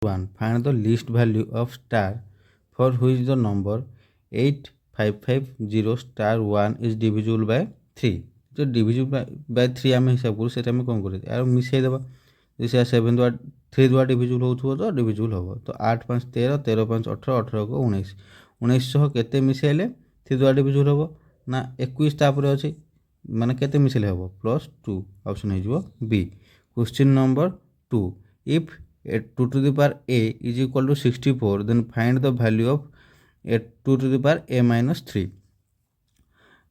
1. Find the least value of star for which the number 8550 star 1 is divisible by 3. जो divisible by 3 आम हिसाब करूँ से कौन कर यार मिसईदेवा जैसे 7 द्वारा 3 द्वारा डिविजिबल हो तो डिविजिबल हम तो 8 5 13 13 5 18 18 को 19 1900 केते मिसैले 3 द्वारा डिविजिबल हम ना 21 तापर अच्छे माने केते मिसैले हम +2 ऑप्शन हो B. Question number 2. If 2 to the power a is equal to 64 then find the value of 2 to the power a minus 3.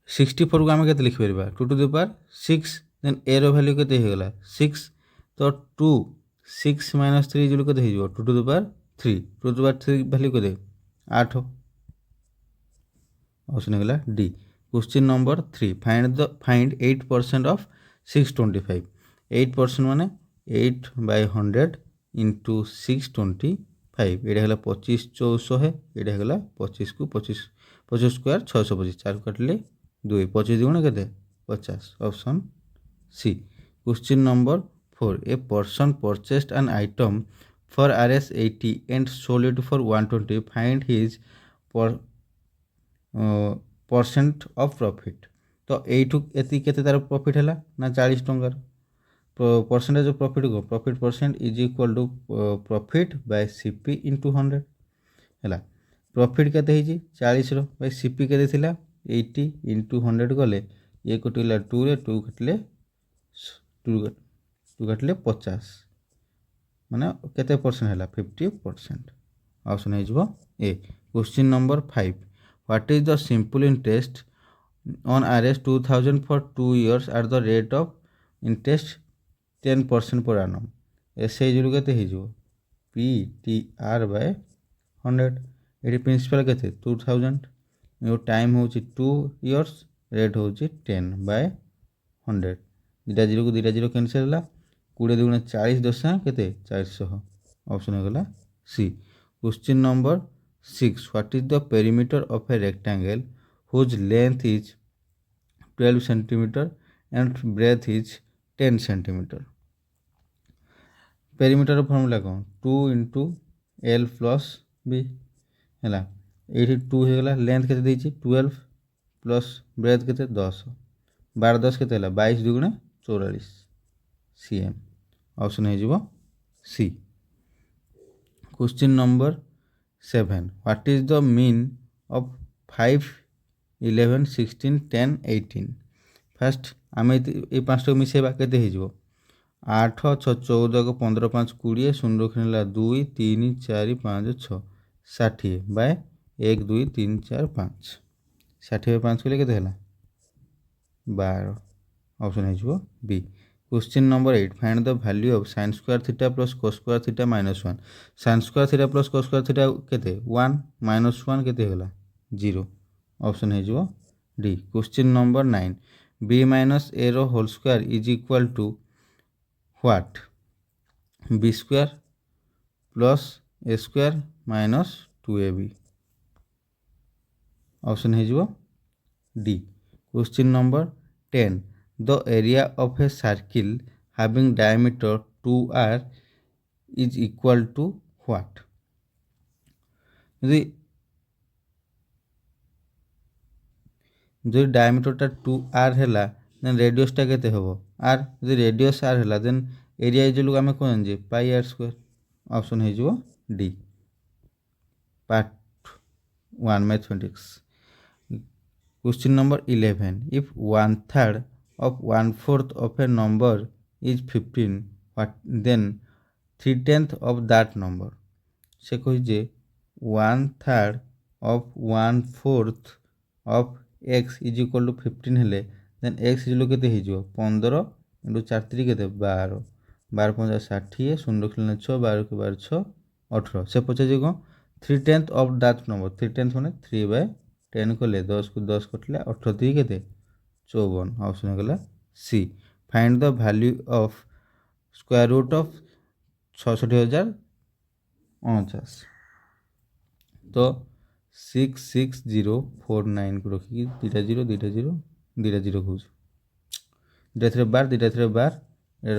64 को आम के लिखिपर 2 to the power 6 then a रो वैल्यू के होगा 6 तो 2 6 minus 3 जो के 2 to the power 3 2 to the power 3 value के 8 ऑप्शन होगा D. Question number 3. Find 8% of 625. 8% माने 8 by 100 इंटू 625 ये है 25 400 है ये है 25 को 25 25 स्क्वायर 625 4 काटिले 2 25 दुगुणे के 50 option C. Question number 4. A person purchased an item for Rs 80 and sold it for 120. Find his percent of profit. तो यू एति केते तार प्रॉफिट है ना 40 टंकार परसेंटेज ऑफ प्रॉफिट को profit percent is equal to profit by CP into 100 है. प्रॉफिट केते 40 बाय सीपी के 80 इंटू 100 गले ये कटिला 2 रे 2 कटिले 2 कटिले 50 माने केते परसेंट है 50%. ऑप्शन हो A. Question number 5. What is the simple interest on Rs 2000 for 2 years at the rate of interest 10% per annum. S जो के पी टी आर बाय 100 ये प्रिंसिपल के 2000 यो टाइम हूँ 2 years रेट हूँ 10 बाय 100 दुटा zero को दुटा जीरो कैनसल है 20 दुगुणे 40 दशा के 400 ऑप्शन होगा C. Question number 6. What is the perimeter of a rectangle whose length is 12 centimetre and breadth is 10 centimetre. Perimeter formula कौन 2 इंटू एल प्लस बी है ये 2 होगा लेंथ के 12 प्लस ब्रेथ के 10 12 10 के 22 दुगुणे 44 cm ऑप्शन हो C. Question number 7. What is the mean of 5 11 16 10 18. First आम ये 5 मिसेबा के 8 6 14 को 15 5 20 शून्य रखने 2 3 4 5 6 60 बाय 1 2 3 4 5 60 5 के 12 ऑप्शन हो B. Question number 8. Find the value of sin square theta plus cos square theta -1. sin square theta plus cos square theta के 1 -1 के 0 ऑप्शन हो D. Question number 9. b minus a रो whole square is equal to what B square plus A square minus 2ab option हो D. Question number 10. The area of a circle having diameter 2r is equal to what. जो डायमीटरटा 2r है then रेडियसटा केते होबो r. जो radius r है then area is आम कौन जे पाई r स्क्वायर ऑप्शन हो D. Part 1 mathematics. Question number 11. If 1/3 of 1/4 of a number is 15 what then 3/10 of that number. से कही 1/3 of 1/4 of x is equal to 15 हेले then x is के 15 into 4 3 के 12 12 5 60 शून्य रखने 6 12 के 12 6 18 से पचास कौन 3/10 ऑफ दैट नंबर 3/10 मैंने 3/10 कले 10 को 10 कटले 18 3 के 54 ऑप्शन होगा C. Find the value of square root of 66,049. तो 66049 को रखिए 2 0 2 0 2 0 कौच 2 3 12 2 3 12 ये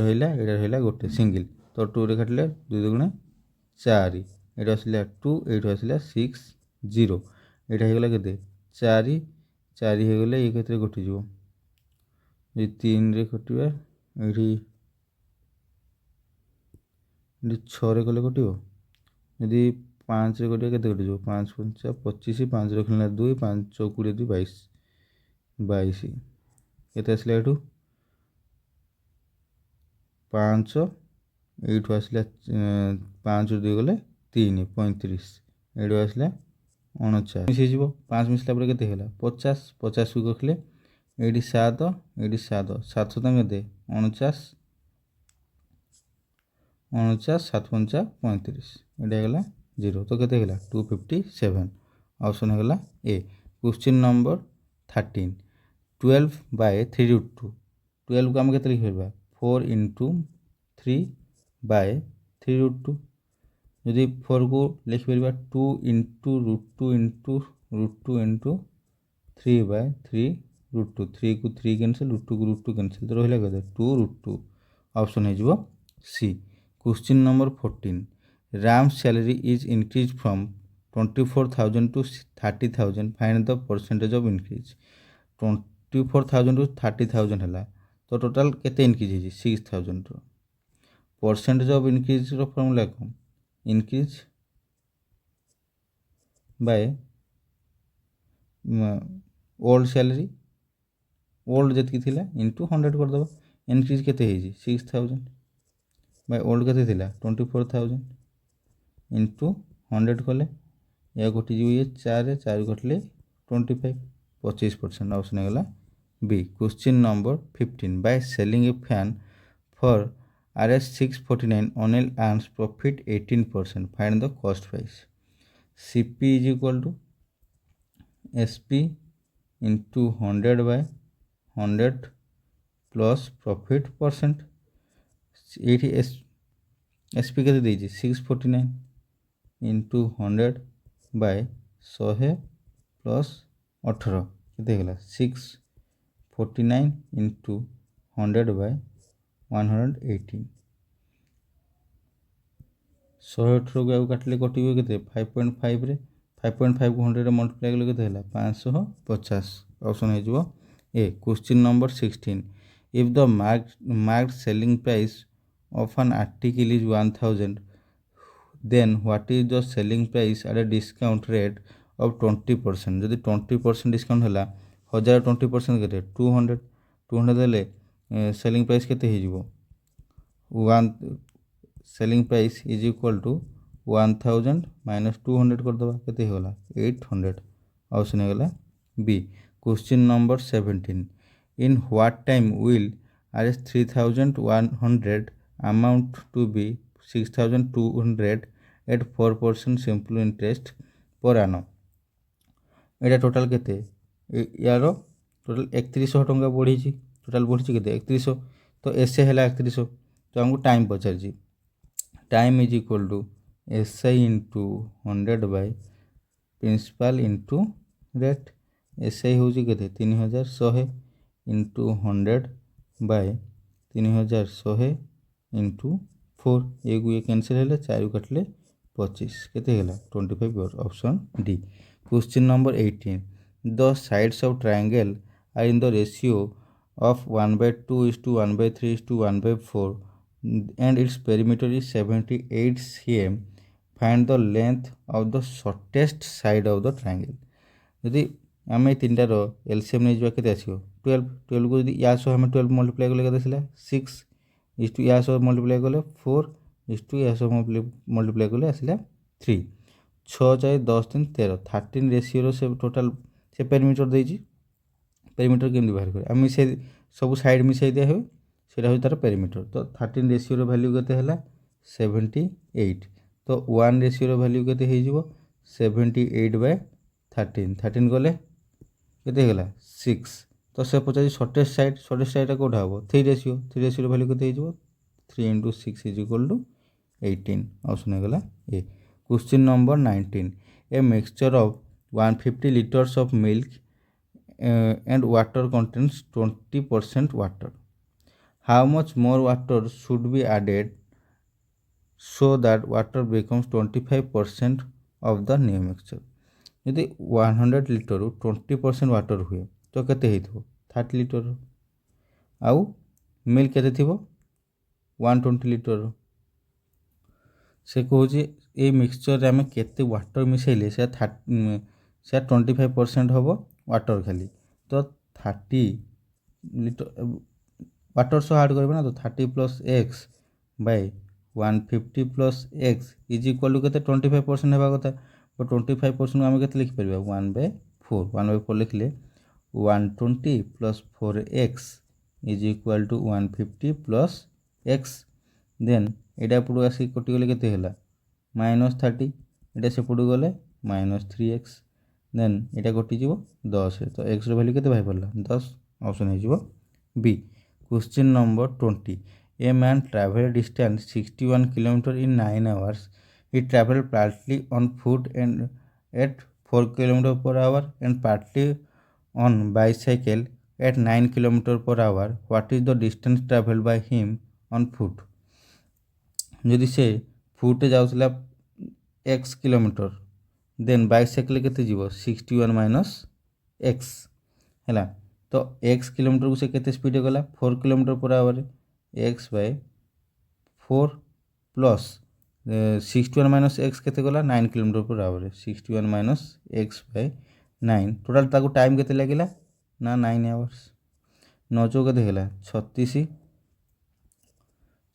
रहा गोटे सिंगल तो 2 रे काटिले 2 2 गुणे 4 এটা আসলে 2 এইটা আসলে 6 0 এটা হয়ে গেল কেতে 4 4 হয়ে গেলে এই ক্ষেত্রে কটিଯିବ যদি 3 রে কটিবা ଏଇଠି 6 ରେ କଲେ କଟିବ ଯଦି 5 ରେ କଟିବା କେତେ କଟିଯିବ 5 5 25 5 ରେ ଖେଳିଲା 2 5 4 20 22 22 କେତେ ଆସିଲା ଏଠୁ 5 এইଠୁ ଆସିଲା 5 ରୁ 2 ଗଲେ 3 35 ଏଇଠୁ ଆସିଲା 49 ମିଶିଯିବ 5 ମିଶିଲା ପରେ କେତେ ହେଲା 50 50କୁ ରଖିଲେ ଏଇଠି 7 ଏଇଠି 7 7 7 କେତେ 49 49 7 5 35 ଏଇଟା ହେଇଗଲା 0 ତ କେତେ ହେଇଗଲା 257 ଅପସନ୍ ହେଇଗଲା ଏ। କ୍ୱେଶ୍ଚିନ୍ ନମ୍ବର 13 12 ବାଇ 3√2 12କୁ ଆମେ କେତେ ଲେଖିପାରିବା 4 ଇଣ୍ଟୁ 3 ବାଇ 3√2 ଯଦି 4କୁ ଲେଖିପାରିବା 2 ଇଣ୍ଟୁ √2 ଇଣ୍ଟୁ √2 ଇଣ୍ଟୁ 3 ବାଇ 3√2 3କୁ 3 କ୍ୟାନସେଲ୍ √2କୁ √2 କ୍ୟାନସେଲ୍ ତ ରହିଲା କେତେ 2√2 ଅପସନ୍ ହେଇଯିବ ସି। Question number 14 Ram's salary is increased from 24,000 to 30,000 find the percentage of increase 24,000 to 30,000 ହେଲା ତ ଟୋଟାଲ କେତେ ଇନକ୍ରିଜ୍ ହେଇଛି 6,000 ର percentage of increase ର ଫର୍ମୁଲା କ'ଣ increase by old salary old ଯେତିକି ଥିଲା into 100 କରିଦେବା increase କେତେ ହେଇଛି 6,000 बाय ओल्ड के 24,000 इंटू 100 कले या कटिज ये 4 4 कटले 25 25% ऑप्शन है B. Question number 15 by selling a fan for RS 649 Onel earns profit 18% find the cost price CP is equal to SP into 100 by 100 plus profit percent ଏଇଠି SP କେତେ ଦେଇଛି 649 into 100 Bai 100 plus 18 କେତେ ହେଇଗଲା 649 ଇଣ୍ଟୁ 100 ବାଇ 118 118କୁ ଆଉ କାଟିଲେ କଟିବ କେତେ 5.5 ରେ 5.5କୁ 100ରେ ମଲ୍ଟିପ୍ଲାଏ କଲେ କେତେ ହେଲା 550 ଅପସନ୍ ହେଇଯିବ A. Question number 16 if the marked selling price of an article is 1000 then what is the selling price at a discount rate of 20% ଯଦି 20% डिस्काउंट ହେଲା 1000 20% କେତେ 200 200 ଦେଲେ ସେଲିଂ ପ୍ରାଇସ୍ କେତେ ହେଇଯିବ 1 selling price is equal to 1000 minus 200 କରିଦେବା କେତେ ହେଇଗଲା 800 option ହେଇଗଲା B. Question number 17 in what time will RS 3100 amount to be 6200 at 4% simple interest per annum Etah total केते यार टोटाल 3100 टंका बढ़ी टोटाल बढ़ी केते 3100 तो एसए है 3100 तो हमको टाइम पचार time is equal to SI into 100 by principal into rate SI हूँ केते 3100 इंटू 100 बाय 3100 इंटू 4 एक ये कैंसिल है 4 काटले 25 केते हला 25 option D. Question number 18 the sides of triangle are in the ratio of 1/2:1/3:1/4 and its perimeter is 78 cm find the length of the shortest side of the triangle यदि आम तीनटार LCM नहीं जावा केते आसीबो 12 12 को यदि या सह हम 12 मल्टीप्लाई कले केते आसिला 6 इस टू या सह मल्टीप्लाई कले 4 इस टू या सह मल्टीप्लाई कले आसिला 3 6 4 10 3 13 13 रेशियो रो से टोटल से पेरीमीटर देजी पेरीमीटर केमि बाहर करे हम से सब साइड मिसाई दिया हो सेटा हो तार पेरीमीटर तो 13 रेशियो रो वैल्यू केते हला 78 तो 1 रेशियो रो वैल्यू केते हे जिवो 78/13 13 गले केते गला 6 तो से पचास शॉर्टेस्ट साइड कोटा हम 3 रेशियो वैल्यू केते हो 3 × 6 इज इक्वल टू 18 ऑप्शन है गला A. Question number 19 a mixture of 150 liters of milk and water contains 20% water how much more water should be added so that water becomes 25% of the new mixture. ଯଦି 100 ଲିଟରରୁ 20% water ହୁଏ ତ କେତେ ହେଇଥିବ 30 litre. ଆଉ milk କେତେ ଥିବ 120 litre. ସେ କହୁଛି ଏଇ ମିକ୍ସଚରରେ ଆମେ କେତେ ୱାଟର ମିଶାଇଲେ ସେଟା 25% ହେବ ୱାଟର ଖାଲି। ତ 30 ଲିଟର ୱାଟର ସହ ଆଡ଼୍ କରିବେ ନା, ତ 30 plus x by 150 plus X is equal two କେତେ 25% ହେବା କଥା। ତ 25% ଆମେ କେତେ লিখিପାରିବା 1/4। 1/4 লিখলে 120 plus 4x is equal to 150 plus x. Then এটা এপটু আসি কটিগলে কেতে হেলা -30, এটা সেপটু গলে -3x। দেন এটা কটিଯିବ 10। তো x ର ভ্যালু কেতে বাହାରି পড়লা 10। অপশন ହେଇଯିବ B. Question number 20, a man traveled distance 61 km in 9 hours. He traveled partly on foot and at 4 km per hour and partly on bicycle at 9 km per hour. What is the distance traveled by him on foot? যদি সে ফুটে যাଉଥିଲା x কিলোমিଟর দেন bicycle କେତେ ଯିବ 61 minus X ହେଲା। ତ x କିଲୋମିଟରକୁ ସେ କେତେ ସ୍ପିଡ଼ରେ ଗଲା 4 କିଲୋମିଟର ପର ଆୱାରରେ x by 4 plus 61 minus x କେତେ ଗଲା 9 କିଲୋମିଟର ପର ଆୱାରରେ 61 ମାଇନସ୍ ଏକ୍ସ ବାଇ 9। ଟୋଟାଲ୍ ତାକୁ ଟାଇମ୍ କେତେ ଲାଗିଲା ନା 9 ଆୱାର୍ସ। 9 ଚଉ କେତେ ହେଲା 36।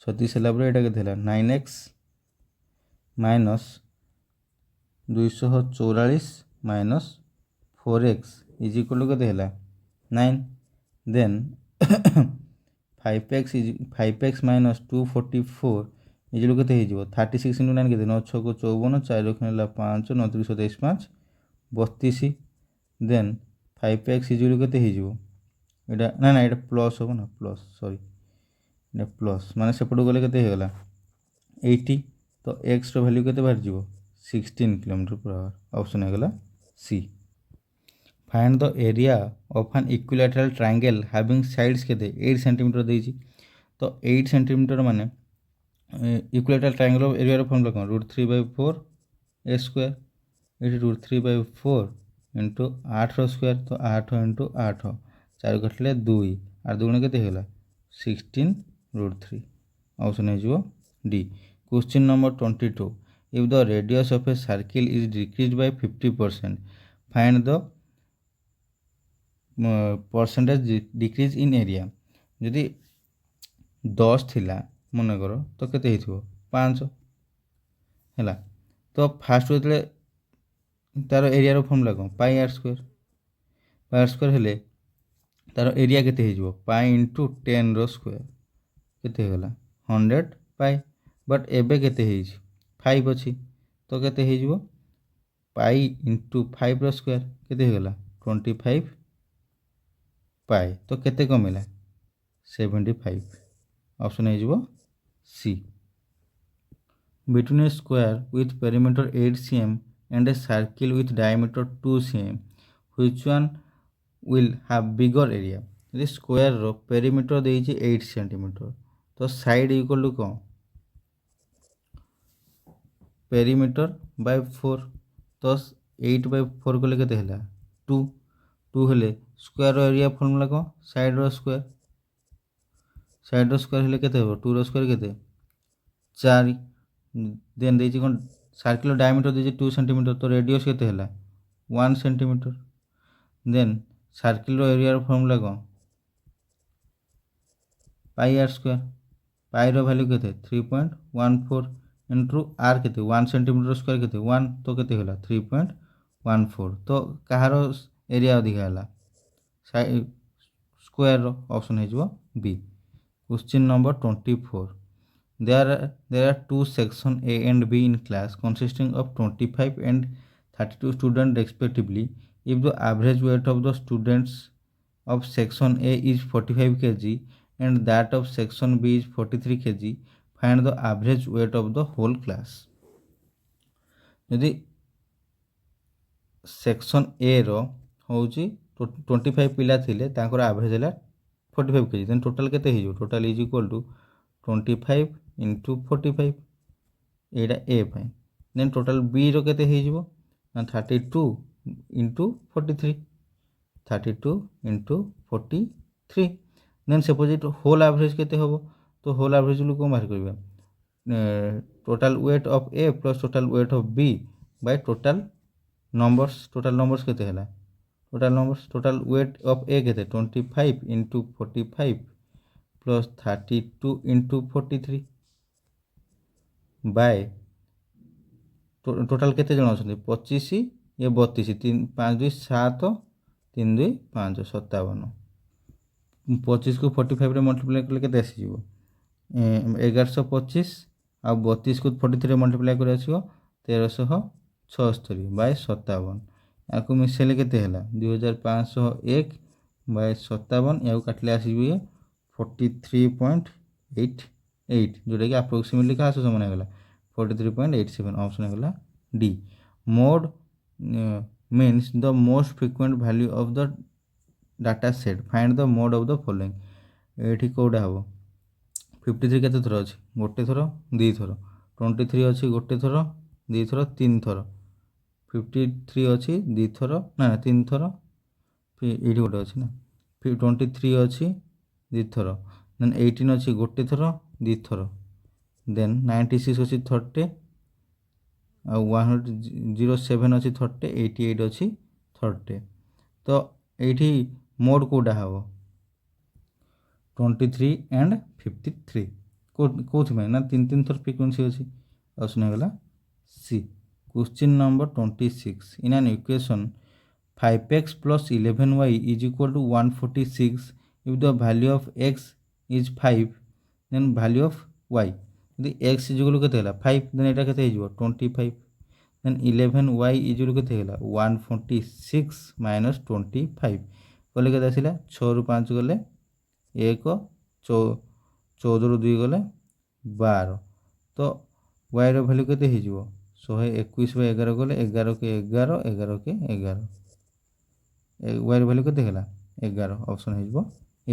36 ହେଲା ପରେ ଏଇଟା କେତେ ହେଲା 9x minus 244 minus 4x is equal two କେତେ ହେଲା 9। ଦେନ୍ 5x ମାଇନସ୍ 244 ଇଜ୍ କେତେ ହେଇଯିବ 36 × 9 କେତେ 9 × 6 = 54, 4 ରଖିଲେ ହେଲା 5, 9 × 3 = 27, 5 32। ଦେନ୍ 5x ଇଜ୍ କେତେ ହେଇଯିବ ଏଇଟା ନା ଏଇଟା ପ୍ଲସ୍ ହେବ ନା ପ୍ଲସ୍ ସରି এটা প্লস মানে সেপটু গলে কেতে হয়ে গলা 80। তো x ର ভ্যালু কেতে বাহারি যাব 16 কিলোমিটার per hour। অপশন হয়ে গলা C. Find the area of an equilateral triangle having sides কেতে 8 সেন্টিমিটার ଦେଇଛି। তো 8 সেন্টিমিটার মানে ইকুইল্যাটারাল ট্রায়াঙ্গেল এরিয়ার ফর্মুলা কোন √3/4 a স্কয়ার। এটি √3/4 ইনটু 8 ର স্কয়ার। তো 8 ইনটু 8 4 কাটলে 2 আর 2 কেতে হলা 16√3। অপশন ହେଇଯିବ D. Question number 22, if the radius of a circle is decreased by 50%, find the percentage decrease in area। যদি 10 ଥିଲା ମନେକର ତ କେତେ ହେଇଥିବ 5 ହେଲା। ତ ଫାର୍ଷ୍ଟ ଯେତେବେଳେ ତାର ଏରିଆର ଫର୍ମୁଲା କ'ଣ πr²। πr² ହେଲେ ତାର ଏରିଆ କେତେ ହେଇଯିବ ପାଇ ଇଣ୍ଟୁ 10 ର ସ୍କୋୟାର କେତେ ହେଇଗଲା 100 ପାଇ। ବଟ୍ ଏବେ କେତେ ହେଇଛି 5 ଅଛି ତ କେତେ ହେଇଯିବ ପାଇ ଇଣ୍ଟୁ 5 ର ସ୍କୋୟାର କେତେ ହେଇଗଲା 25 ପାଇ। ତ କେତେ କମିଲା 75। ଅପସନ୍ ହେଇଯିବ C. Between a square with perimeter 8 cm and a circle with diameter 2 cm, which one will have bigger area? ଯଦି ସ୍କୋୟାରର ପେରିମିଟର ଦେଇଛି 8 ସେଣ୍ଟିମିଟର ତ ସାଇଡ୍ ଇକ୍ୱାଲ୍ ଟୁ କ'ଣ ପେରିମିଟର ବାଇ 4। ତ 8/4 କଲେ କେତେ ହେଲା 2। 2 ହେଲେ ସ୍କୋୟାରର ଏରିଆ ଫର୍ମୁଲା କ'ଣ ସାଇଡ୍ର ସ୍କୋୟାର। ସାଇଡ୍ର ସ୍କୋୟାର ହେଲେ କେତେ ହେବ 2 ର ସ୍କୋୟାର କେତେ 4। ଦେନ୍ ଦେଇଛି କ'ଣ ସାର୍କେଲର ଡାଇମିଟର ଦେଇଛି 2 ସେଣ୍ଟିମିଟର ତ ରେଡ଼ିୟସ୍ କେତେ ହେଲା 1 ସେଣ୍ଟିମିଟର। ଦେନ୍ ସାର୍କେଲର ଏରିଆର ଫର୍ମୁଲା କ'ଣ πr²। ପାଇର ଭ୍ୟାଲୁ କେତେ 3.14 ଇଣ୍ଟୁ ଆର୍ କେତେ 1 ସେଣ୍ଟିମିଟର ସ୍କୋୟାର କେତେ 1 ତ କେତେ ହେଲା 3.14। ତ କାହାର ଏରିଆ ଅଧିକା ହେଲା ସ୍କୋୟାରର। ଅପସନ୍ ହେଇଯିବ B. Question number 24, there are two sections A and B in class consisting of 25 and 32 students respectively. If the average weight of the students of section A is 45 kg and that of section B is 43 kg, find the average weight of the whole class। ଯଦି section ଏ ର ହେଉଛି 25 ପିଲା ଥିଲେ ତାଙ୍କର average ହେଲା 45 kg। ଦେନ୍ total କେତେ ହେଇଯିବ total is equal two 25 into 45। এইটা A ପାଇଁ। ଦେନ୍ ଟୋଟାଲ୍ Bର କେତେ ହେଇଯିବ ନା 32 into 43, 32 into 43। Then suppose it whole average କେତେ ହେବ, ତ ହୋଲ୍ ଆଭରେଜ୍ କ'ଣ ବାହାର କରିବା, total weight of A plus total weight of B by total numbers କେତେ ହେଲା, ଟୋଟାଲ୍ ୱେଟ୍ ଅଫ୍ A କେତେ 25 into 45 plus 32 into 43 by total କେତେ ଜଣ ଅଛନ୍ତି 25 ଇଏ 32, 5 2 7 3 2 5 57। 25କୁ 45ରେ ମଲ୍ଟିପ୍ଲାଏ କଲେ କେତେ ଆସିଯିବ 1125, ଆଉ 32କୁ 43ରେ ମଲ୍ଟିପ୍ଲାଏ କରି ଆସିବ 1376 ବାଇ 57। ୟାକୁ ମିଶାଇଲେ କେତେ ହେଲା 2501 ବାଇ 57, ୟାକୁ କାଟିଲେ ଆସିବ ଇଏ 43.88, ଯେଉଁଟାକି ଆପ୍ରୋକ୍ସିମେଟଲି କାହା ସହ ସମାନ ହେଇଗଲା 43.87। ଅପସନ୍ ହେଇଗଲା D. Mode means the most frequent value of the data set, find the mode of the following। ଏଠି କେଉଁଟା ହେବ 53 କେତେ ଥର ଅଛି, ଗୋଟେ ଥର ଦୁଇ ଥର, 23 ଅଛି ଗୋଟେ ଥର ଦୁଇ ଥର ତିନି ଥର, 53 ଅଛି ଦୁଇ ଥର ନା ତିନି ଥର, ଏଇଠି ଗୋଟେ ଅଛି ନା 23 ଅଛି ଦୁଇ ଥର, ଦେନ୍ 18 ଅଛି ଗୋଟେ ଥର ଦୁଇ ଥର, ଦେନ୍ 96 ଅଛି ଥରଟେ, ଆଉ 107 ଅଛି ଥରଟେ, 88 ଅଛି ଥରଟେ। ତ এইଠି ମୋଡ୍ କେଉଁଟା ହେବ 23 and 53, କେଉଁଥିପାଇଁ ନା ତିନି ତିନି ଥର ଫ୍ରିକ୍ୱେନ୍ସି ଅଛି। ଅପସନ୍ ହେଇଗଲା ସି। କ୍ୱେଶ୍ଚିନ୍ ନମ୍ବର 26, ଇନ୍ ଆନ୍ equation 5x plus 11y is equal to 146 if the value of x is 5 then value of y, ଯଦି x is equal to କେତେ ହେଲା 5 then ଏଇଟା କେତେ ହେଇଯିବ 25, then 11y is equal to କେତେ ହେଲା 146 minus 25 କଲେ କେତେ ଆସିଲା 6ରୁ 5 ଗଲେ 1, 14ରୁ 2 ଗଲେ 12, ତ ୱାଇର ଭ୍ୟାଲ୍ୟୁ କେତେ ହେଇଯିବ 121/11 ଗଲେ 11 କେ 11, 11 କେ 11, ୱାଇର ଭ୍ୟାଲ୍ୟୁ କେତେ ହେଲା 11। ଅପସନ୍ ହେଇଯିବ A.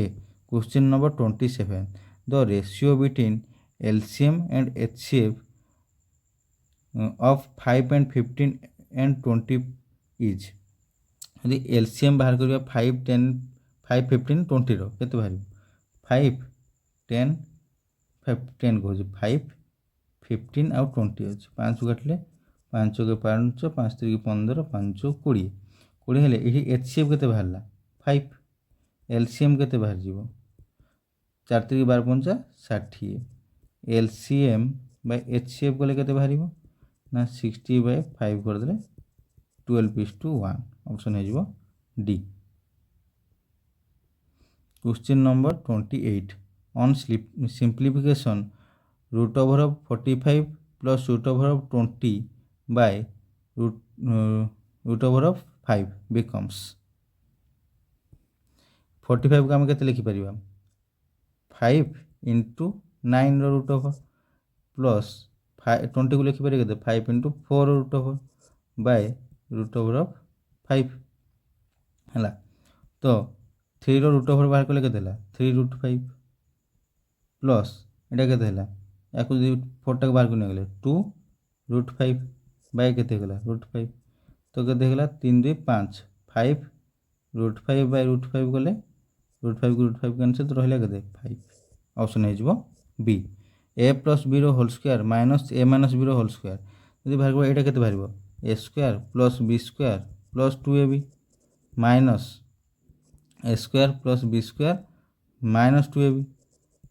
Question number 27, the ratio between LCM and HCF of 5 and 15 and 20 is, ଯଦି LCM ବାହାର କରିବା 5 10 5 15 20ର କେତେ ବାହାରିବ 5 10 କହୁଛି 5 15 ଆଉ 20 ଅଛି, 5 କାଟିଲେ 5 କେ 5, 5 3 15, 5 20 ହେଲେ ଏଠି HCF କେତେ ବାହାରିଲା 5, LCM କେତେ ବାହାରିଯିବ 4 3 12 5 60, LCM ବାଇ HCF କଲେ କେତେ ବାହାରିବ ନା 60/5 କରିଦେଲେ 12:1। ଅପସନ୍ ହେଇଯିବ D. Question number 28, on simplification root over of 45 plus root over of 20 by root over of 5 becomes, 45କୁ ଆମେ କେତେ ଲେଖିପାରିବା 5 ଇଣ୍ଟୁ 9ର ରୁଟ୍ ଓଭର୍ ପ୍ଲସ୍ 20କୁ ଲେଖିପାରିବା କେତେ 5 ଇଣ୍ଟୁ 4ର root over by root over of 5 ହେଲା। ତ 3ର ରୁଟ୍ ଓଭର୍ ବାହାର କଲେ କେତେ ହେଲା 3√5 ପ୍ଲସ୍ ଏଇଟା କେତେ ହେଲା, ୟାକୁ ଯଦି 4ଟାକୁ ବାହାରକୁ ନେଇଗଲେ 2√5 ବାଇ କେତେ ହେଇଗଲା √5, ତ କେତେ ହେଇଗଲା 3 2 5, 5√5 ବାଇ √5 କଲେ √5କୁ √5 କ୍ୟାନ୍ସେଲ୍, ତ ରହିଲା କେତେ 5। ଅପସନ୍ ହେଇଯିବ ବି। a ପ୍ଲସ୍ ବିର whole square minus a minus ବିର ହୋଲ୍ ସ୍କୋୟାର୍ ଯଦି ବାହାର କରିବା ଏଇଟା କେତେ ବାହାରିବ a square plus b square plus 2ab minus a square plus b square minus 2ab,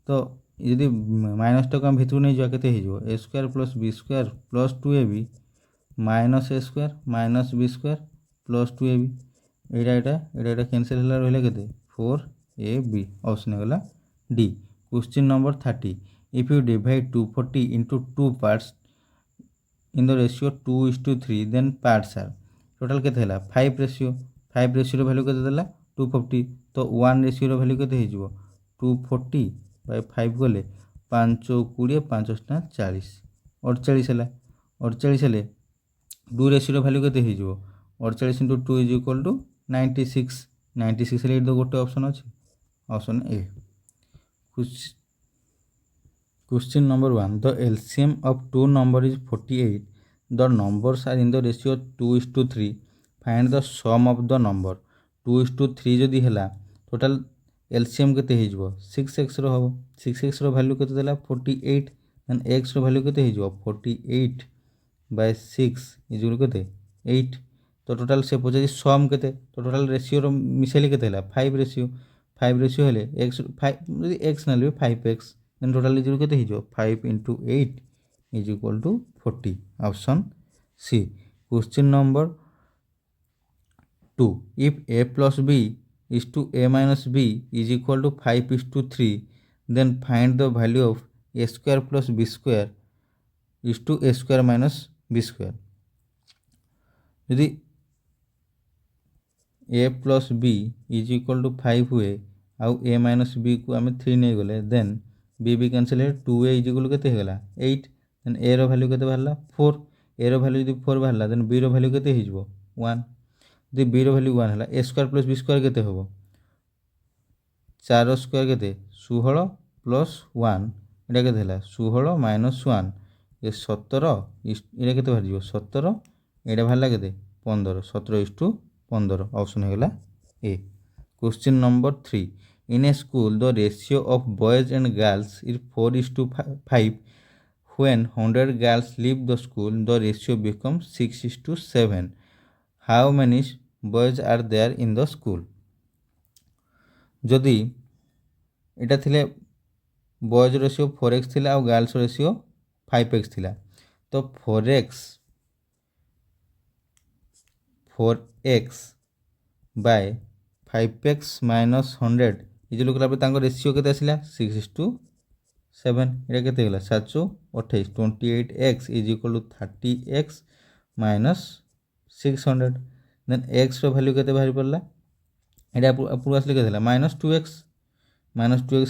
ତ ଯଦି ମାଇନସ୍ଟାକୁ ଆମେ ଭିତରକୁ ନେଇଯିବା କେତେ ହେଇଯିବ a square plus b square plus 2ab minus a square minus b square plus 2ab, ଏଇଟା କ୍ୟାନ୍ସେଲ୍ ହେଲା, ରହିଲା କେତେ 4ab। ଅପସନ୍ ହେଇଗଲା D. Question number 30, if you divide 240 into 2 parts in the ratio 2:3 then parts are, total କେତେ ହେଲା 5 ratio, 5 ରେସିଓର value କେତେ ଦେଲା 240, ତ 1 ରେସିଓର ଭ୍ୟାଲ୍ୟୁ କେତେ ହେଇଯିବ 240/5 ଗଲେ 5 20 5 40, 48 ହେଲା। 48 ହେଲେ 2 ରେସିଓର ଭ୍ୟାଲ୍ୟୁ କେତେ ହେଇଯିବ 48 × 2 = 96, 96 ହେଲେ ଏଇଠି ତ ଗୋଟେ ଅପସନ୍ ଅଛି, option A. Question number 1. The LCM of two numbers is 48. The numbers are in the ratio 2:3. Find the sum of the number. 2:3 যদি ହେଲା total LCM କେତେ ହେଇଯିବ 6x ର ହେବ 6x ର ଭ୍ୟାଲୁ କେତେ ଦେଲା 48 ଦେନ୍ x ର ଭ୍ୟାଲୁ କେତେ ହେଇଯିବ 48 by 6 ଇଜୁଲ କେତେ 8 ତ ଟୋଟାଲ ସେ ପଚାରିଛି ସମ୍ କେତେ ତ ଟୋଟାଲ ରେସିଓର ମିଶାଇଲେ କେତେ ହେଲା 5 ରେସିଓ 5 ରେସିଓ ହେଲେ x 5 ଯଦି x ନେଲେ 5x then total is କେତେ ହେଇଯିବ 5 into 8 is equal to 40 option C. Question number 2. If a plus b is to a minus b is equal to 5 is to 3 then find the value of a square plus b square is to a square minus b square. यदि a plus b is equal to 5 हुए आउ a minus b को आम 3 नहीं गले then b भी cancel है 2a is equal केते हेगला 8 देन a रो वैल्यू केते बाहरला 4 a रो वैल्यू यदि 4 बाहरला देन b रो वैल्यू केते हिजबो 1 यदि b रो वैल्यू 1 हला a square plus b square केते होबो 4 स्क्वायर केते 16 प्लस 1 एटा केते हला 16 माइनस 1 ये 17 एटा केते बाहर जिवो 17 एटा बाहरला केते 15 17:15 option हेगला A. Question number 3. In a school, the ratio of boys and girls is 4:5. When 100 girls leave the school, the ratio becomes 6:7. How many boys are there in the school? जदि एटा थिले boys ratio 4x थिला और girls ratio 5x थिला तो 4x by 5x minus 100 इजल कला ratio के आसला 6:7 ये के 728 28x is equal to 30x minus 600 then x रो वैल्यू के बाहरी पड़ला ये ऊपर आसले के -2x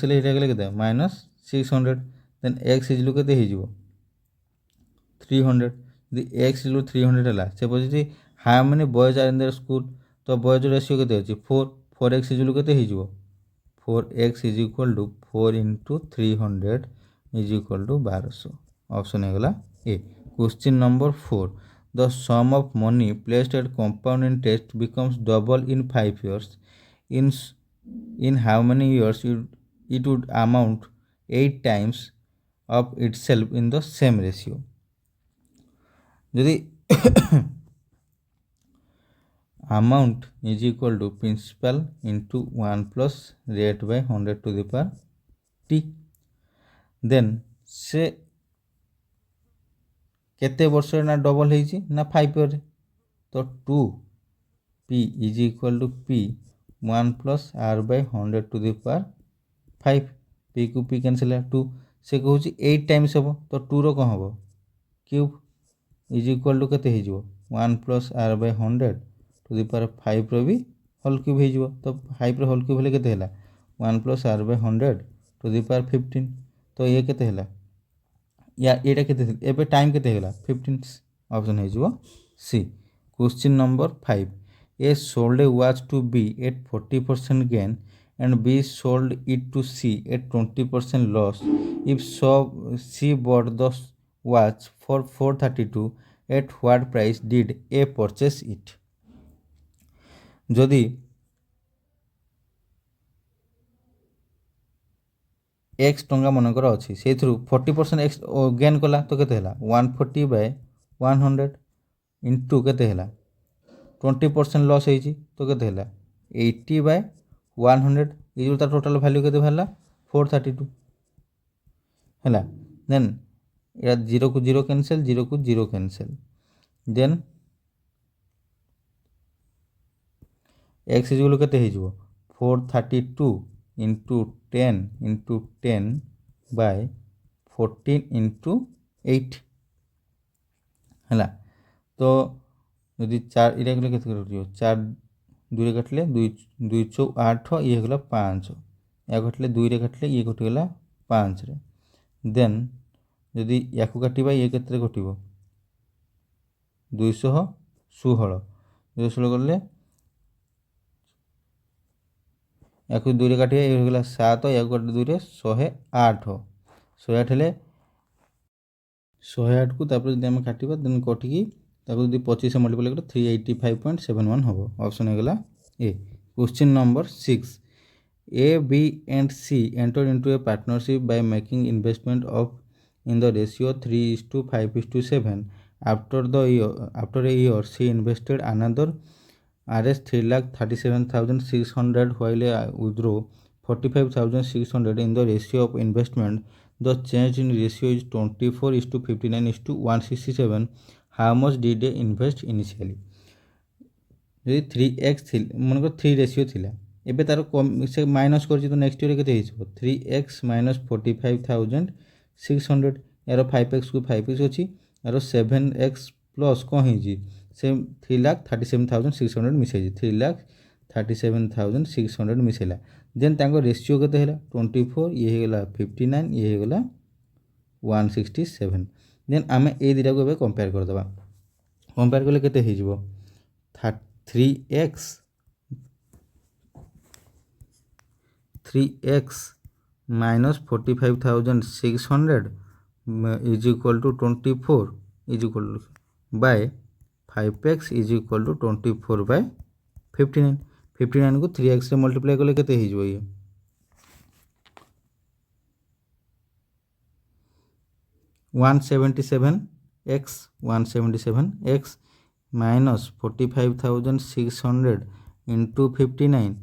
हेले ये गले के -600 देन x इज के 300 यदि x इज 300 है से पचे how many boys are in their school तो बॉयज रेशियो के 4x इज के 4x is equal to 4 into 300 is equal to 1200 option है A. Question number 4. The sum of money placed at compound interest becomes double in 5 years. In how many years it would amount 8 times of itself in the same ratio. यदि amount is equal to principal into 1 plus rate by 100 to the power t then से केते वर्ष ना double है ना 5 year तो 2p is equal to p 1 plus r by 100 to the power 5 p को p cancel है 2 से कहूँ 8 टाइम्स हम तो 2 रो कौन हम क्यूब इज इक्वल टू केते हो 1 plus r by 100 to the power 5 रो भी होल क्यूब हो तो 5 रो होल क्यूब हेले केते हला 1 plus r by 100 to the power 15 तो ये केते हला या एटा केते एबे टाइम केते हेला 15 ऑप्शन हो सी. Question number 5. A sold a watch to B at 40% gain and B sold it to C at 20% loss. If so, C bought the watch for 432, at what price did A purchase it? जदि x टंका मनकर अच्छी से 40% x gain कला तो केते हला 140 by 100 into केते हला 20% लॉस होइछि तो केते हला 80 by 100 इज तार टोटल वैल्यू केते हला 432 हला देन या 0 को 0 कैंसिल 0 को 0 कैंसिल देन एक्स इज केते हिजबो 432 into 10 into 10 by 14 into 8 है तो यदि 4 इटा गले केते कटियो 4 2 रे काटले 2 चौ 8 ये गला 5 या काटले 2 रे काटले ये कटि गला 5 रे देन यदि याकु काटिबा ये केते कटिबो 216 216 करले या 2 रे काटिए ये होगला 7 या 2 रे 108 108 ହେଲେ 108 को तापर जदि आम काटिबा देन कटिकी ताको जदि 25 से मल्टीप्लाई कर 385.71 हबो। ऑप्शन होगला A. Question number 6, A, B and C entered into a partnership by making investment of in the ratio 3:5:7. After a year, she invested another Rs 3,37,600 while withdraw 45,600 in the ratio of investment. The change in ratio is 24:59:167. How much did they invest initially? যদি 3x মনে 3 ratio লা এবে তার সে minus করছি তো next year কেতে হয়েছিল 3x - 45,600 এর 5x को 5x अच्छी यार 7x प्लस कौन होती से 3,37,600 मिसाई 3,37,600 मिसाइला देन रेसीो के 24 ये होगा 59 ये होगा 167 देन आम ए दुटा को कंपेयर करदे कंपेयर कले के 3x minus 45,600 is equal to 24 is equal to by 5x is equal to 24 by 59 59 को 3x से मल्टीप्लाई कले के ये 177x minus 45,600 into 59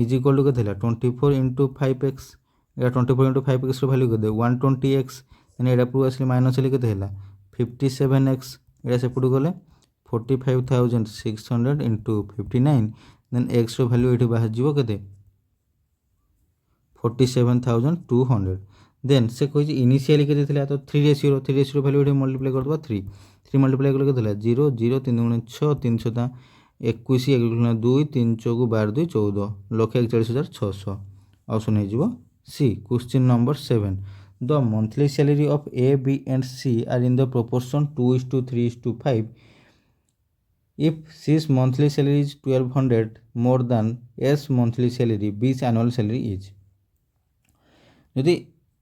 is equal to 24 into 5x या 24 into 5x रो वैल्यू के 120x एने एटा पूरा असली माइनस ले के 57x एटा सेपटू गले 45,600 into 59 देन x रो वैल्यू एठी बाहर जीवो केते 47,200 देन से कोई इनिशियली के देथिला तो 3 रेशियो वैल्यू एठी मल्टीप्लाई कर दबा 3 मल्टीप्लाई कर के 0 0 3 गुणे 6 300 ता 21 1 गुणे 2 3 4 12 2 14 1,41,600 ऑप्शन है जीवो C. Question number 7, the monthly salary of A B and C are in the proportion 2:3:5 if C's monthly salary is 1200 more than S monthly salary, B's annual salary is यदि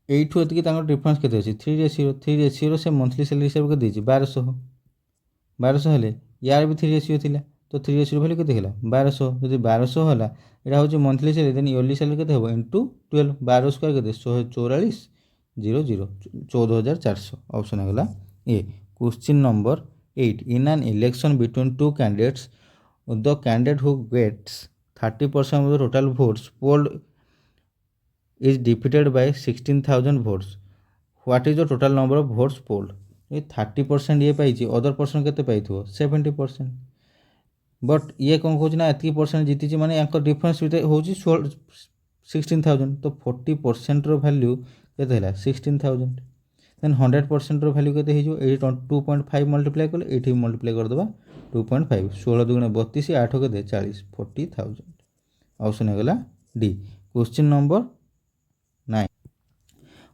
एठू एतिकी तांकर difference केते अछि 3 ratio से monthly salary हिसाब के देछि 1200 हेले यार भी 3 रेशियो थिला तो 3 रेशियो वैल्यू केते होला 1200 यदि 1200 होला एटा होछि monthly salary then yearly salary केते होबो इनटू 12 12 स्क्वायर केते 144 00 14400 ऑप्शन होला A. Question number 8, in an election between two candidates, the candidate who gets 30% of the total votes polled is defeated by 16,000 votes. What is the total number of votes polled? ये 30% ये पाई other person के पाई 70%, but ये कौन कौन ना एति percent जीती माने यांकर डिफरेंस हो 16,000 तो 40% रो वैल्यू केते हला 16,000 देन 100% रो वैल्यू केते हिजो 2.5 मल्टीप्लाई कर एठी मल्टीप्लाई कर दबा 2.5 16 दुगुणे 32 8 के 40 40,000 ऑप्शन है गला D. Question number 9,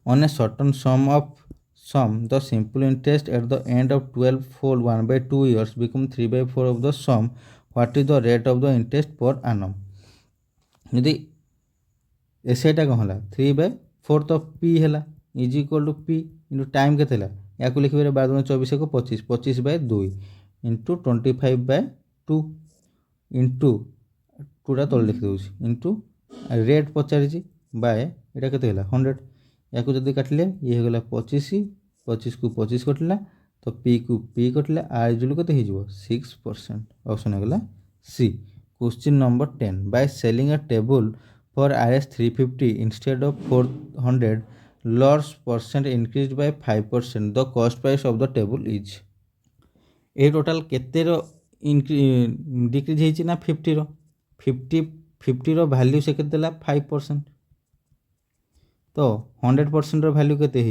on a certain sum the simple interest at the end of 12 fold 1/2 years become 3/4 of the sum. What is the rate of the interest per annum? यदि एसेटा कौन है 3/4 तो P है is equal to P into time के या लिखे 12 को 25 25/2 into 25/2 into टूटा तल लिखी दूसरी इंटू रेट पचारि बाय यहाँ के 100 या काटिले ये होगा 25 25 को 25 कटिला तो पी को पी कटिला आर इजुल के 6%। ऑप्शन होगा C. Question number 10, by selling a table for Rs 350 instead of 400 loss percent increase by 5%, the cost price of the table is ए टोटाल केते डिक्रीज होती ना 50 वैल्यू से केते 5% तो 100% वैल्यू केते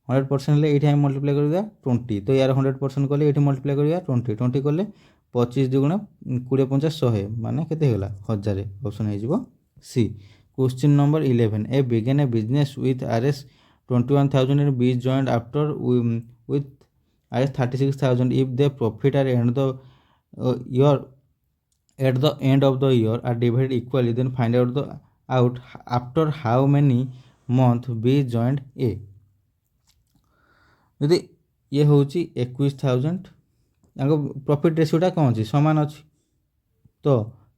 100% ले ये मल्टीप्लाई कर 20 तो यार 100% कले ये मल्टीप्लाई कर 20 20 कले 25 दुगुण 20 50 100 माने केते होला 1000। ऑप्शन है C. Question number 11, A began a business with Rs 21,000 and B joined after with Rs 36,000 if the profit are at the end of the year are divided equally, then find out after how many month B joined A. ଯଦି ଇଏ ହେଉଛି 21,000 ତାଙ୍କ profit ରେସିଓଟା କ'ଣ ଅଛି ସମାନ ଅଛି ତ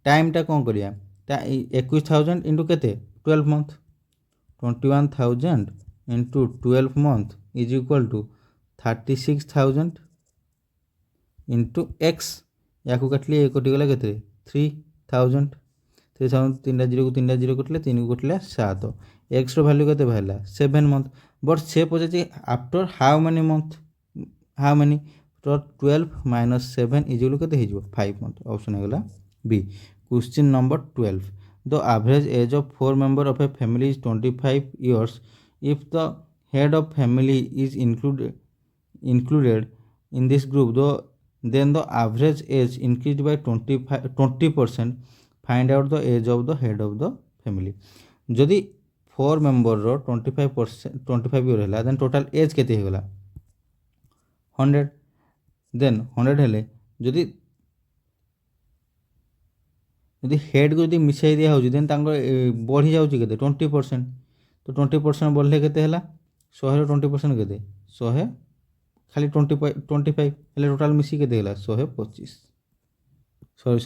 ଟାଇମ୍ଟା କ'ଣ କରିବା 21,000 ଇଣ୍ଟୁ କେତେ 12 month 21,000 into 12 month is equal two 36,000 into X ୟାକୁ କାଟିଲେ ଏ କଟିଗଲା କେତେ 3,000 ତିନିଟା ଜିରୋକୁ ତିନିଟା ଜିରୋ କଟିଲେ 3କୁ କଟିଲା 7 ଏକ୍ସର ଭ୍ୟାଲ୍ୟୁ କେତେ ବାହାରିଲା 7 ମନ୍ଥ ବଟ୍ ସେ ପଚାରିଛି after how many month how many ତ 12 ମାଇନସ୍ 7 ଇଜିକାଲ୍ କେତେ ହେଇଯିବ 5 ମନ୍ଥ ଅପସନ୍ ହେଇଗଲା B. Question number 12. The average age of 4 members of a family is 25 years. If the head of family is included in this group, then the average age increased by 20%. Find out the age of the head of the family. जदि 4 member रो 25 year है then total age केते होगला 100 then 100 हेले जदि head को जदि मिसाई दिया होची देन तांको बढ़ी जाउची केते 20% तो 20% बढ़ले केते हला 100 रो 20% केते 100 खाली 25 हेले टोटल मिसी केते हला 125 सॉरी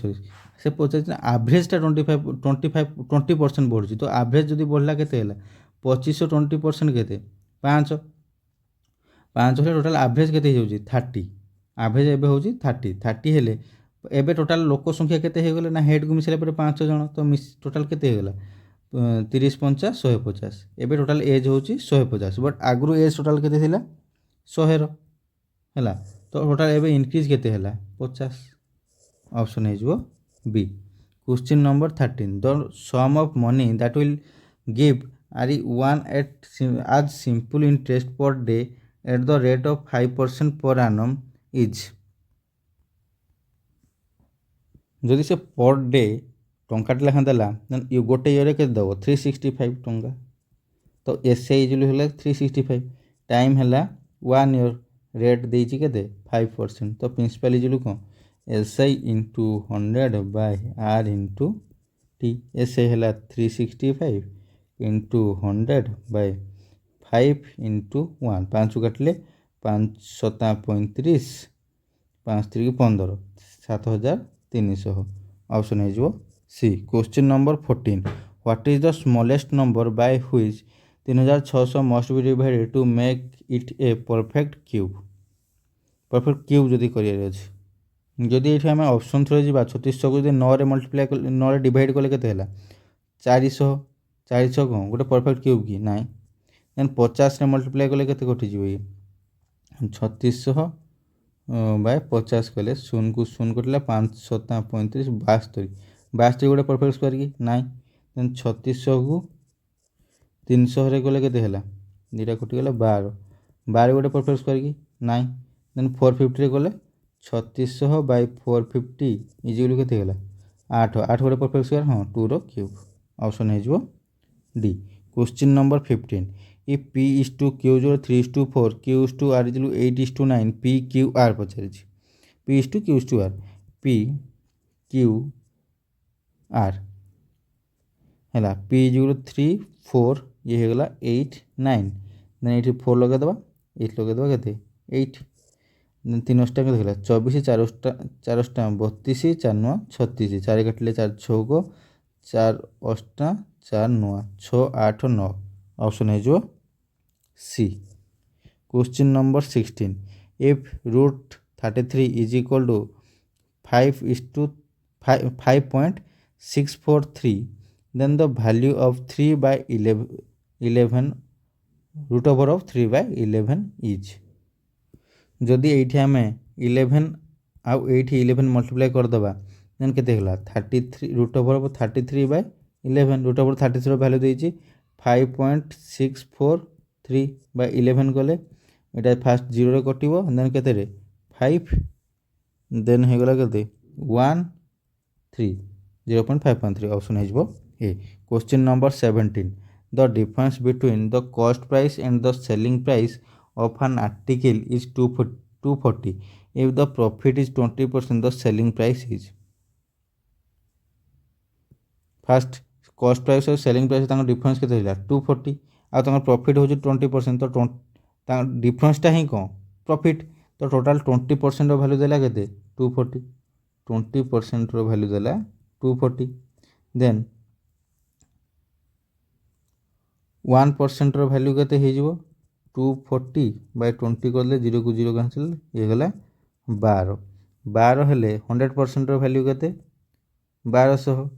से पचास एवरेज टा 20% बढ़ुची तो एवरेज जदि बढ़ला केते हला 25 20% केते 5 हेले टोटल एवरेज केते होची 30 एवरेज एबे होची 30 हेले एबे टोटल लोक संख्या केते हे गेले ना हेड को मिसले पर 5 जण तो टोटल केते हे गेला 30 50 150 एबे टोटल एज होची 150 बट आगु एज टोटल केते थिला 100 रो हैला तो टोटल एबे इंक्रीज केते हैला 50 ऑप्शन है जो B. Question number 13. The sum of money that will give R 1 at आज simple interest per day at the rate of 5% per annum is जदि से पर डे टंकाटे लेखा देला देन गोटे इयर के दब 365 टंका तो एस इजिली है 365 टाइम है 1 ईयर रेट देती के 5% तो प्रिंसिपल इजिली कौन S I into 100 by R into T S I है 365 इंटू 100 बाय 5 इंटू 1 5 काटिले 5 7 35 5 3 15 7,300 ऑप्शन है जो C. Question number 14. What is the smallest number by which 3600 must be divided to make it a perfect cube जदि करियर अछि जदि एठी हम ऑप्शन थ्रू जिबा 3600 को जदि 9 रे मल्टीप्लाई 9 रे डिवाइड कले केते हला 400 को गोटे परफेक्ट क्यूब की नाही देन 50 रे मल्टीप्लाई कले केते कटि जिवो ये 3600 बाय 50 कले 0 को 0 कटला 5 7 35 72 गोटे परफेक्ट स्क्वायर की नाई देन 3600 को 300 रे गले केते हला दीटा कटि गला 12 गोटे परफेक्ट स्क्वायर की नाई देन 450 रे गले 3600 बाय 450 इजिकल केते हला 8 गोटे परफेक्ट स्क्वायर हां 2 रो क्यूब ऑप्शन है जो D. Question number 15. if p is to q 3:4 q is to r 8:9 p q r पचारि p is to q is to r p q r हैला p 3 4 ये हो गला 8 9 देन 4 लगा दबा 8 लगा दबा केते 8 देन 3 टा के देखला 24 4 टा 32 4 9 36 4 काटले 4 6 को 4 8 4 9 6 8 9 ऑप्शन है जो C. Question number 16. if √33 is equal to 5.643 then the value of 3 by 11 root over of 3 by 11 is जदि एठी हमें 11 आउ एठी 11 मल्टीप्लाई कर दबा देन केते हला 33 root over 33 by 11 root over 33 रो वैल्यू देछि 5.643 बाय 11 गले एटा फास्ट 0 रे कटिवो देन केते रे 5 देन हे गला केते 1 3 0.513 ऑप्शन है जबो A. Question number 17. The difference between the cost price and the selling price of an article is 240 if the profit is 20% the selling price is first cost price और selling price तांको difference केते हिला 240 आ profit हूँ 20%, तो डिफरेंसटा ही कौन profit, तो total 20% value देला के 240, 20% वैल्यू देला 240, देन 1% वैल्यू के 240 बाय 20 कर 0 को 0 कैंसिल ये गला 12, 12 हेले 100% वैल्यू के 1200,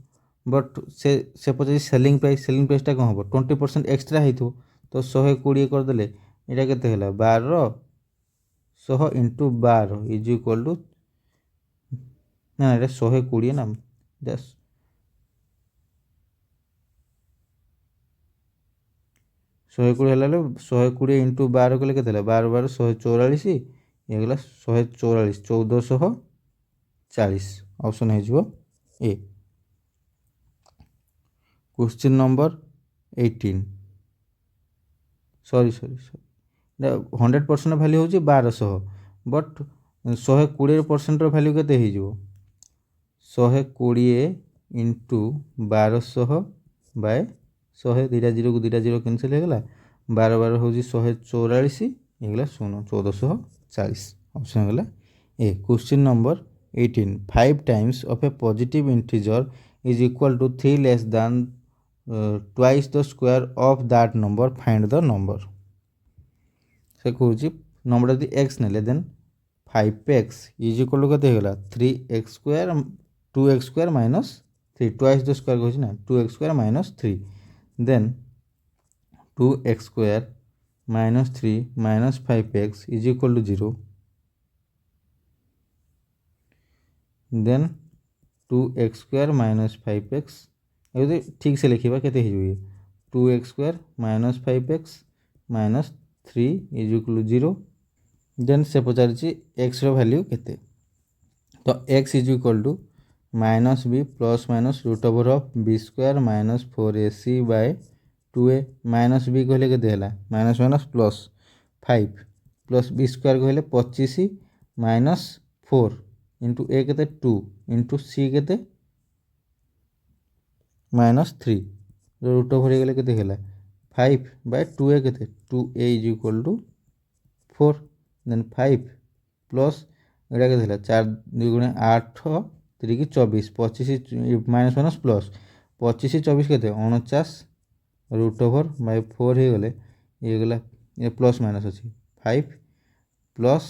बट से पचार सेलिंग प्राइसटा कौन हम 20% एक्सट्रा हो तो 120 करदे यहाँ के 1200 इंटू 12 इज इक्वल टू ना 120 ना जस्ट 120 120 इंटू 12 कले के 12 12 144 ये गला 144 1440 ऑप्शन हो A. Question number 18 sorry 100% value हूँ 1200 बट 120% वैल्यू के 120 इंटू 1200 बाय 100 दुटा 0 को 2 0 कैंसिल होगा 12 12 हूँ 144 ये 1440 ऑप्शन होगा A. Question number 18 5 times of a positive integer is equal to 3 less than twice the square of that number find the number से कौच नंबर यदि एक्स ने then 5x is equal to के 3x square 2x square minus 3 twice the square कहे ना 2x square minus 3 then 2x square minus 3 minus 5x is equal to 0 then 2x square minus 5x ये ठीक से लिखा के 2x square minus 5x minus 3 is equal to 0 then से पचार x value केते तो x is equal to minus b plus minus root over of b square minus 4ac by 2a minus b कहले के minus minus plus 5 plus b square कहले 25 minus 4 into ए के 2 into सी के minus 3 root over हो गले के 5 bye 2a के 2a is equal to 4 then 5 plus एटा के 4 2 गुणे 8 3 की 24 25 माइनस माइनस प्लस 25 24 के 49 रूट ओवर बाय 4 हो गले ये गला ये प्लस माइनस अच्छी 5 plus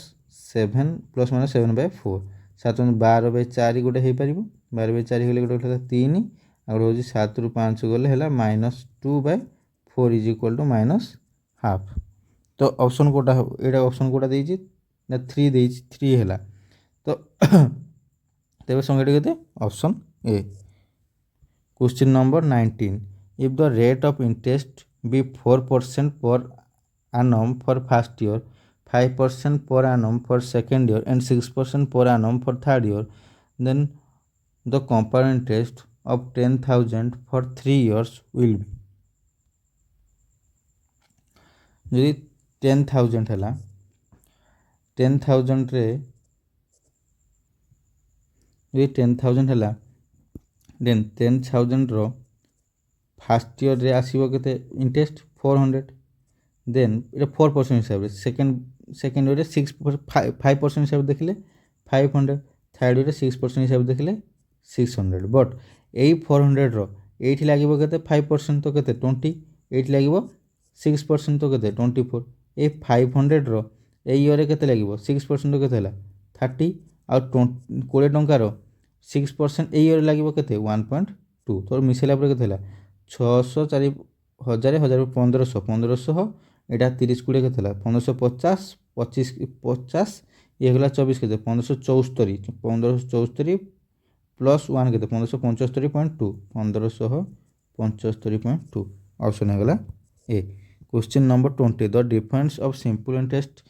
7 plus minus 7 by 4 7 12 by 4 गोटे हो पार 12 बाय 4 गले गोटे 3 आ गए हूँ 7 रु 5 गले है minus 2 by 4 is equal to minus half तो ऑप्शन कोटा यहाँ ऑप्शन कोटा देती ना 3 दे 3 है तो तेरे संख्या के option A. Question number 19 if the rate of interest be 4% per annum for first year 5% per annum for second year and 6% per annum for third year then the compound interest of 10,000 for 3 years will be यदि 10,000 है 10,000 रे यदि 10,000 है then 10,000 रो fast year रे आसीबो केते interest 400 then ये 4% हिसाब से सेकेंड इयर 5% हिसाब देखिले 500 थर्ड इयर 6% हिसाब देखिले 600 बट यही 400 रो एठी लागिबो केते 5% तो केते 20 एठी लागिबो 6% तो केते 24 ए 500 रो ए इयर केते लागिबो 6% तो केते हला 30 आ 20 टंकार 6% ए इयर लागिबो केते 1.2 तो मिसेला पर केते हला 600 4 1000 1000 1500 1500 एटा 30 20 के 1550 25 50 ये गला 24 के 1574 1574 प्लस 1 के 1575.2 1575.2 ऑप्शन है गला A. Question number 20 the difference of simple interest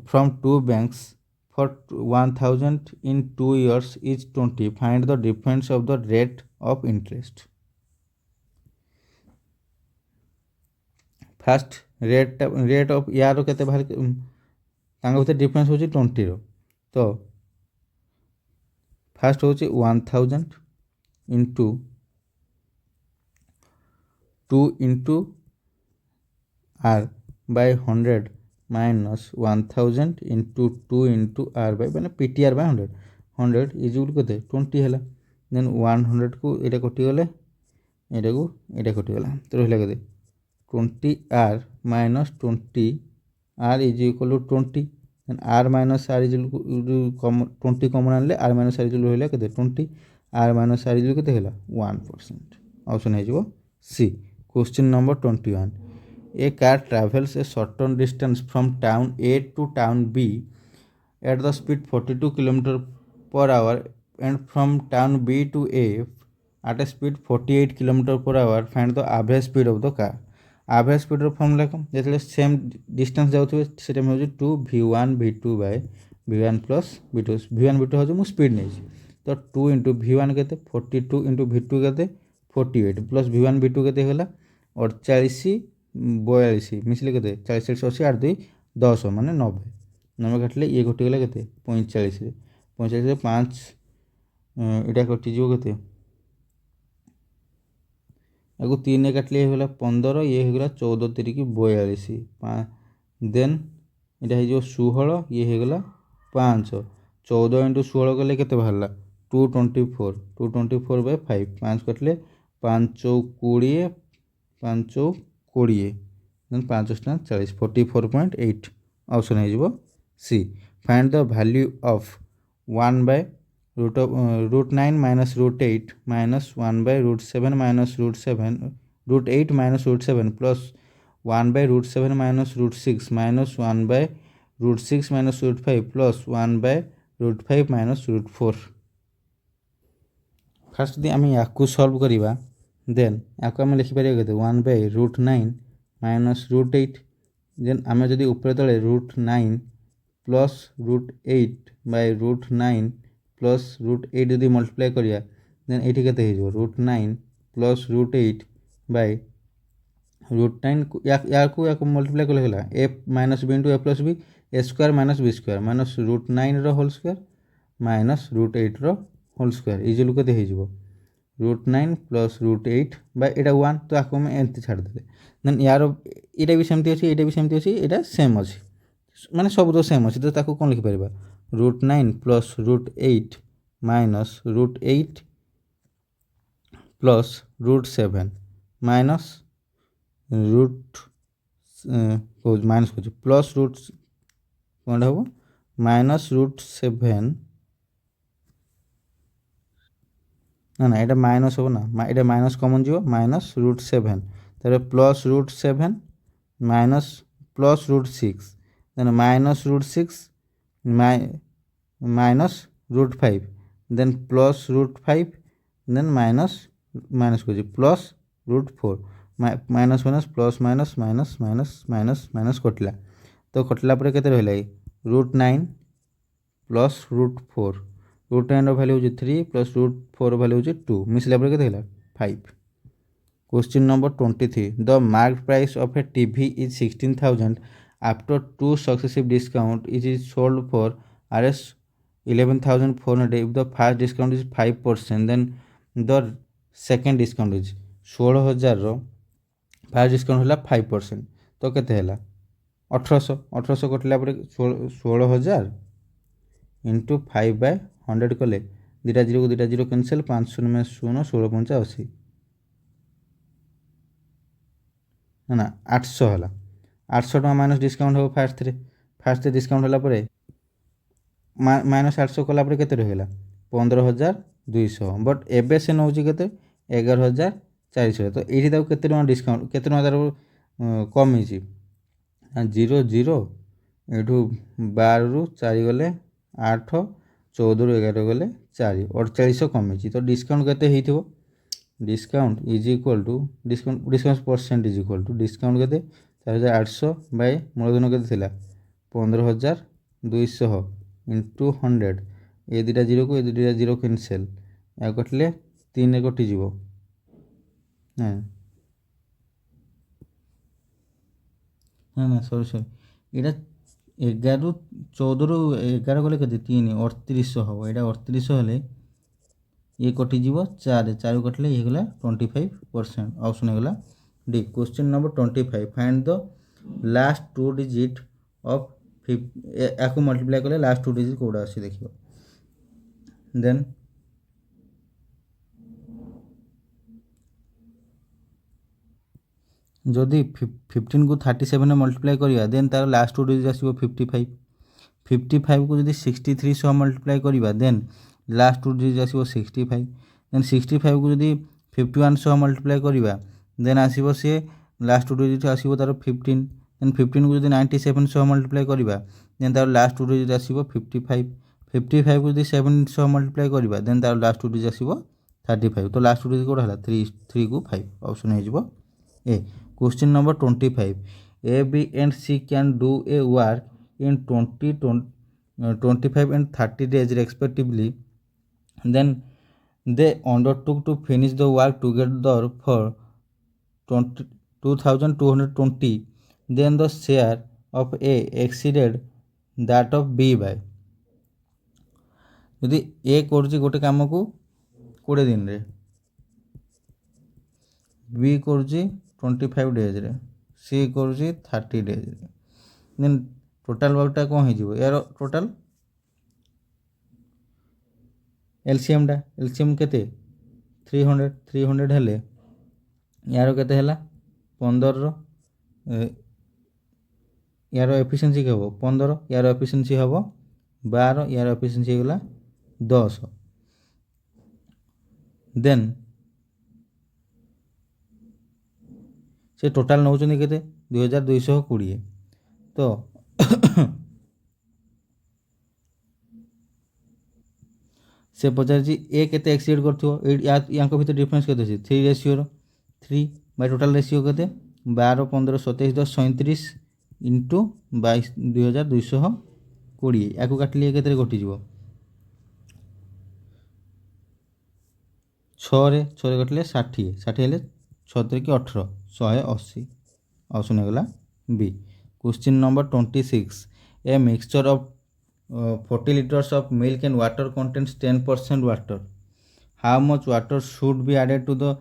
from two banks for 1000 in 2 years is 20 find the difference of the rate of interest fast rate of यार केते बाहर तांग भीतर डिफरेंस होची 20 रो तो फास्ट होची 1000 into 2 into r by 100 minus 1000 into 2 into r by মানে ptr by 100 100 is equal কেতে 20 ହେଲା then 100 को এটা কটিগলে এটাকু এটা কটিগলা তো রহিলা কেতে 20r minus 20 r is equal to 20 then r minus r is equal to 20 common আনলে r minus r is equal রহিলা কেতে 20 r minus r is equal কেতে ହେଲା 1%। অপশন হয়ে যাব C. Question number 21 A car travels a certain distance from town A to town B at the speed 42 km per hour and from town B to A at a speed 48 km per hour. Find the average speed of the car. Average speed formula যেতলে same distance যাউথিবে সেটা আমি হচ্ছে 2 v1 v2 by v1 plus v2 v1 v2 হচ্ছে মু speed নেইছি তো 2 into v1 কেতে 42 into v2 কেতে 48 plus v1 v2 কেতে ହେଲା 48 42 মিশিলে কেতে 40 80 8 2 10 মানে 90 90 কাটলে ইয়ে কটিগলা কেতে 45 রে 45 রে 5 এটা কটিଯିବ কেতে আগু 3 রে কাটলে হলা 15 ইয়ে হইগলা 14 3 কি 42 দেন এটা হইଯିବ 16 ইয়ে হইগলা 5 14 into 16 কলে কেতে বাহারলা 224 224 by 5 5 কাটলে 5 20 5 20 then 5 40 44.8 ऑप्शन है C. Find the value of 1 by root 9 minus root 8 minus 1 by root 7 minus root 8 minus root 7 plus 1 by root 7 minus root 6 minus 1 by root 6 minus root 5 plus 1 by root 5 minus root 4। First यदि आम या solve करवा then या लिखिपर 1 by root 9 minus root 8 देन आम जदि ऊपर तले root 9 plus root 8 by root 9 plus root 8 जदि मल्टीप्लाई करिया देन ये केते हो root 9 plus root 8 by root 9 या मल्टीप्लाई कले होला a minus b into a plus b a square minus b square minus root 9 row whole square minus root 8 row whole square is equal केते हो root 9 plus root 8 by एटा 1 तो आको में एंती छाड़ देले देन यार एटा भी सेमती अछि एटा भी सेमती अछि एटा सेम अछि माने सब तो सेम अछि तो ताको कोन लिखि परबा root 9 plus root 8 minus root 8 plus root 7 minus root minus plus root कोन हबो minus root 7 ना এটা माइनस हो ना এটা माइनस कॉमन जीव माइनस रूट 7 तारे plus root 7 minus plus root 6 then minus root 6 minus root 5 then plus root 5 then minus minus को plus root 4 minus minus plus minus minus minus minus minus कटला तो कटला पर केते रहला root 9 plus root 4 root 9 value हो 3 plus root 4 value हो 2 मिसला पर केते 5। Question number 23 the market price of A TV is 16,000 after 2 successive discount is sold for Rs 11,400 if the first discount is 5% then the second discount is 16,000 रो first discount होला 5% तो केते होला 1800 1800 कटला पर 16,000 into 5/100 कले दुटा जीरो को दुटा जीरो कैंसिल 500 में 0 16 पंचा 80 ना 800 होला 800 टका माइनस डिस्काउंट हो फास्ट डिस्काउंट होला पर माइनस 800 कला पर केते रहला 15,200 बट एबे से नउची केते 11,400 तो एठी ताको केते टका डिस्काउंट केते टका तार कम हिची 0 0 एठू 12 रु 4 गले 8 14 रु 11 गले 4 4800 कम हिची तो डिस्काउंट केते हेइथिबो discount is equal to discount percent is equal to discount केते 4800 बाय मूलधन केते थिला 15,200 इंटू 100 ए दुटा जीरो को ए दुटा जीरो कैंसिल या कटले 3 रे कटि जीवो ना ना सॉरी एटा 11 14 रु 11 गले केते 3 3800 हो एटा 3800 हले ये कटि जीवो 4 4 कटले ये गला 25% ऑप्शन हे गला D. Question number 25. Find the last two digit of याको मल्टीप्लाई कले लास्ट टू डिजिट कोड़ा आसी देखियो देन जदि 15 को 37 मल्टीप्लाई करिया देन तार लास्ट टू डिजिट आसीबो 55 55 को जदि 63 सह मल्टीप्लाई करिया देन लास्ट टू डिजिट आसीबो 65 देन 65 को जदि 51 सह मल्टीप्लाई करिया देन आसीबो से लास्ट टू डिजिट आसीबो तार 15 देन 15 को जदि 97 सह मल्टीप्लाई करिया देन तार लास्ट टू डिजिट आसीबो 55 55 को जदि 7 सह मल्टीप्लाई करिया देन तार लास्ट टू डिजिट आसीबो 35 तो लास्ट टू डिजिट कोड हला 3 को 5 ऑप्शन हे जिवो ए question number 25 A B and C can do a work in 25 and 30 days respectively then they undertook to finish the work together for 2220 then the share of A exceeded that of B by यदि A कर गोटे काम को 20 दिन रे B कर 25 days रे सी कर 30 डेज रे देन टोटाल वर्कटा कौन हो यार टोटाल एलसीएम केते 300 हेले यार केते हला 15 रो यार एफिशिएंसी के हो 15 यार एफिशिएंसी हो 12 यार एफिशिएंसी गला 10 देन से टोटाल नौ के 2220 तो से पचार ए के एक्सीड कर भर डिफरेन्स के 3 3 बाय टोटाल रेसीो के 12 15 27 10 37 इंटू 2220 या काटिले के कटिज 6 कटिले 60 हेल्ले 6 कि 18 180 ऑप्शन हो गला B question number 26 a mixture of 40 liters of milk and water contains 10% water how much water should be added to the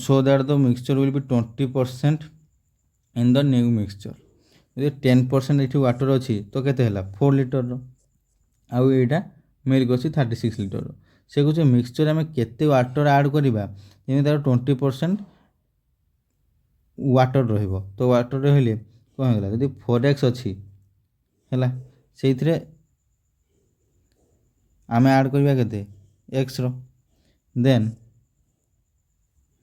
so that the mixture will be 20% in the new mixture यदि 10% ये water अच्छी तो केते 4 litre आउ यहाँ milk अच्छी 36 litre से कहे मिक्सचर आम केते वाटर ऐड करवा जमी तार 20% वाटर रहिबो तो वाटर रहिले कौन होगा यदि 4x अच्छी है से आम ऐड करवा केते एक्स रो देन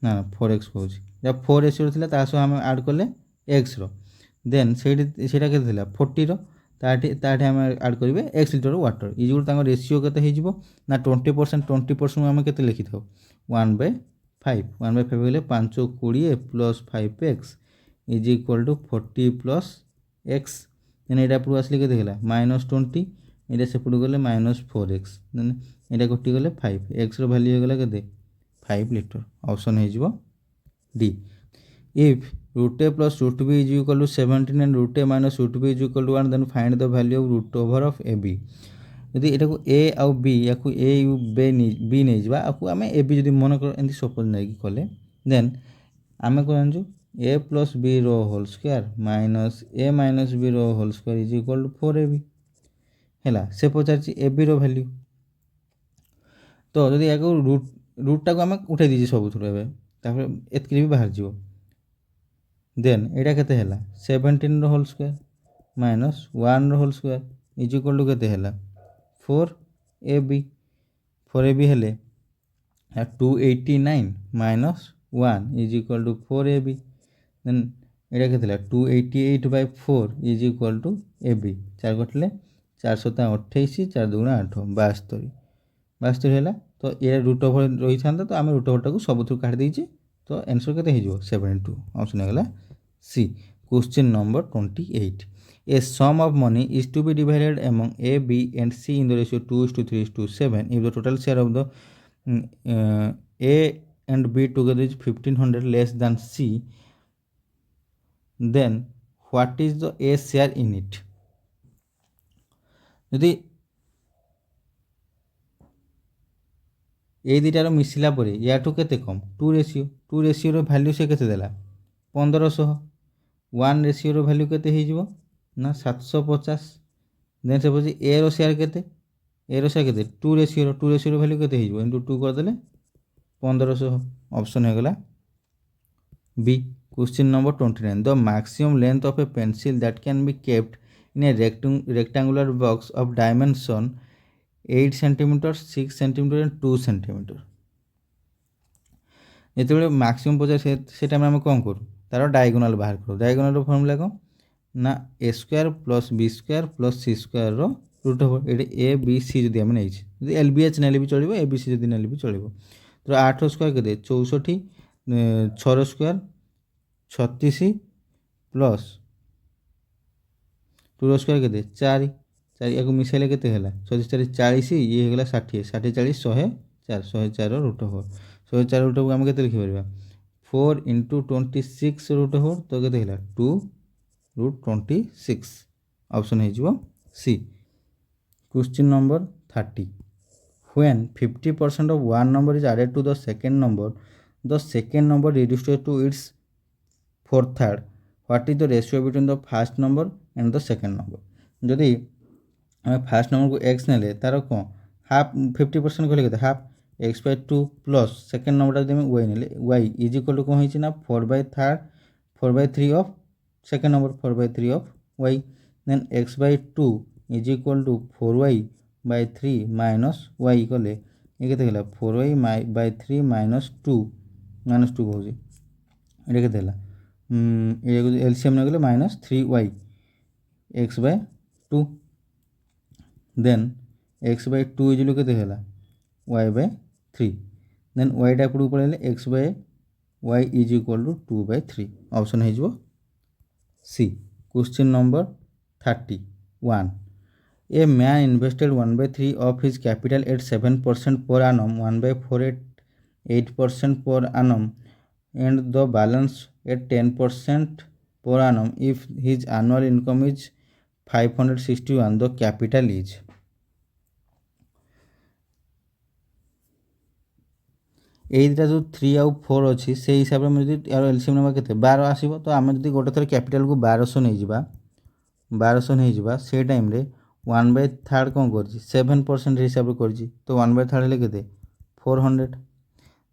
ना 4x कहूँ जब 4 रेसीो था आम ऐड कले एक्स रो देन से 40 रो ताठी आम ऐड करेंगे एक्स लिटर वाटर ये जो रेसीो के ना 20% आम के लिखी था 1/5 गले 520 plus 5x is equal to 40 plus x then यहाँ एपट आसले के -20 ये सेपट गले -4x देन यहाँ कटि गले 5 x वैल्यू होगा के 5 लिटर ऑप्शन हो D if √a plus √b is equal to 17 and √a minus √b is equal to 1 then find the value of root over of ab यदि यहाँ को a आउ b या a यू b नहीं जावा आपको आम A B जब मन कर एमती सपोज नहीं कले देन आम कौन जानू a plus b रो whole square minus a minus b रो whole square is equal to 4ab है से पचार ए बी रो वैल्यू तो जब या रूटा को आम उठे दीजिए सब एतक भी बाहर जीव देन यहाँ केते 17 whole square minus 1 whole square is equal to केते 4ab हेले 289 minus 1 is equal to 4ab then यहाँ केते 288/4 इज इक्वल टू ab 4 कटिले 428 4 2 8 72 है तो ये रूट ओवर रही था तो आम रूट ओवर सब काट देचे तो आंसर के 72 ऑप्शन होगा C question number 28 a sum of money is to be divided among A B and C in the ratio 2:3:7 if the total share of the A and B together is 1500 less than C then what is the A share in it यदि এই ଦୁଇଟାର ମିଶିଲା ପରେ ୟାଠୁ କେତେ କମ୍ 2 ratio. 2 ରେସିଓର value ସେ କେତେ ଦେଲା 1500। 1 ରେସିଓର value କେତେ ହେଇଯିବ ନା 750। ଦେନ୍ ସେ ପଚାରୁଛି ଏର ସେୟାର କେତେ, ଏର ସେୟାର କେତେ 2 ରେସିଓର। 2 ରେସିଓର ଭ୍ୟାଲ୍ୟୁ କେତେ ହେଇଯିବ ଇଣ୍ଟୁ 2 କରିଦେଲେ 1500। ଅପସନ୍ ହେଇଗଲା B। Question number 29. The maximum length of a pencil that can be kept in a rectangular box of dimension 8 cm, 6 cm and 2 cm. ଯେତେବେଳେ ମାକ୍ସିମମ୍ ପଚାରେ ସେ ଟାଇମ୍ରେ ଆମେ କ'ଣ କରୁ ତା'ର ଡାଇଗୋନାଲ୍ ବାହାର କରୁ। ଡାଇଗୋନାଲ୍ର ଫର୍ମୁଲା କ'ଣ ନା ଏ square plus B square plus C ସ୍କୋୟାରର route ହେବ। ଏଠି ଏ ବି ସି ଯଦି ଆମେ ନେଇଛେ, ଯଦି ଏଲ୍ ବି ଏଚ୍ ନେଲେ ବି ଚଳିବ, ଏ ବି ସି ଯଦି ନେଲେ ବି ଚଳିବ। ତ 8 ସ୍କୋୟାର କେତେ 64, 6 ସ୍କୋୟାର 36 ପ୍ଲସ୍ 2 ସ୍କୋୟାର କେତେ 4। ୟାକୁ ମିଶାଇଲେ କେତେ ହେଲା 34 40, ଇଏ ହେଇଗଲା 60, 60 40 104, 104ର ରୁଟ୍ ହେବ। 104 ରୁଟ୍ ଆମେ କେତେ ଲେଖିପାରିବା 4 × 26 ରୁଟ୍ ହେବ, ତ କେତେ ହେଲା 2√26। ଅପସନ୍ ହେଇଯିବ ସି। Question number 30. When 50% of one number is added to the second number reduced to its fourth third. What is the ratio between the first number and the second number? যদি ଆମେ first নম্বরକୁ x ନେଲେ ତାର କ'ଣ half 50% କହିଲେ କେତେ half x/2 plus second ନମ୍ବରଟା ଯଦି ଆମେ y ନେଲେ y ଇଜ୍ ଇକ୍ୱାଲ୍ ଟୁ କ'ଣ ହେଇଛି ନା 4/3 of second number 4/3 of y। Then x/2 is equal two 4y/3 minus y କଲେ ଏ କେତେ ହେଲା 4y/3 -2 କହୁଛି ଏଇଟା କେତେ ହେଲା ଏଲସିଏମ୍ ନେଇଗଲେ -3y x/2। Then x/2 is କେତେ ହେଲା y/3। ଦେନ୍ ୱାଇଟା ଏପଟକୁ ପଳେଇଲେ x/y is equal two 2/3। Option ହେଇଯିବ ସି। Question number 31. A man invested 1/3 of his capital at 7% per annum, 1/4 at 8% per annum and the balance at 10% per annum. If his annual income is 561, the capital is। এই ଦୁଇଟା ଯେଉଁ 3 ଆଉ 4 ଅଛି ସେଇ ହିସାବରେ ଆମେ ଯଦି ଏହାର ଏଲସିଏମ୍ ନେବା କେତେ 12 ଆସିବ। ତ ଆମେ ଯଦି ଗୋଟେ ଥର କ୍ୟାପିଟାଲକୁ 1200 ନେଇଯିବା ସେଇ ଟାଇମ୍ରେ 1/3 କ'ଣ କରିଛି 7% ହିସାବରେ କରିଛି, ତ 1/3 ହେଲେ କେତେ 400।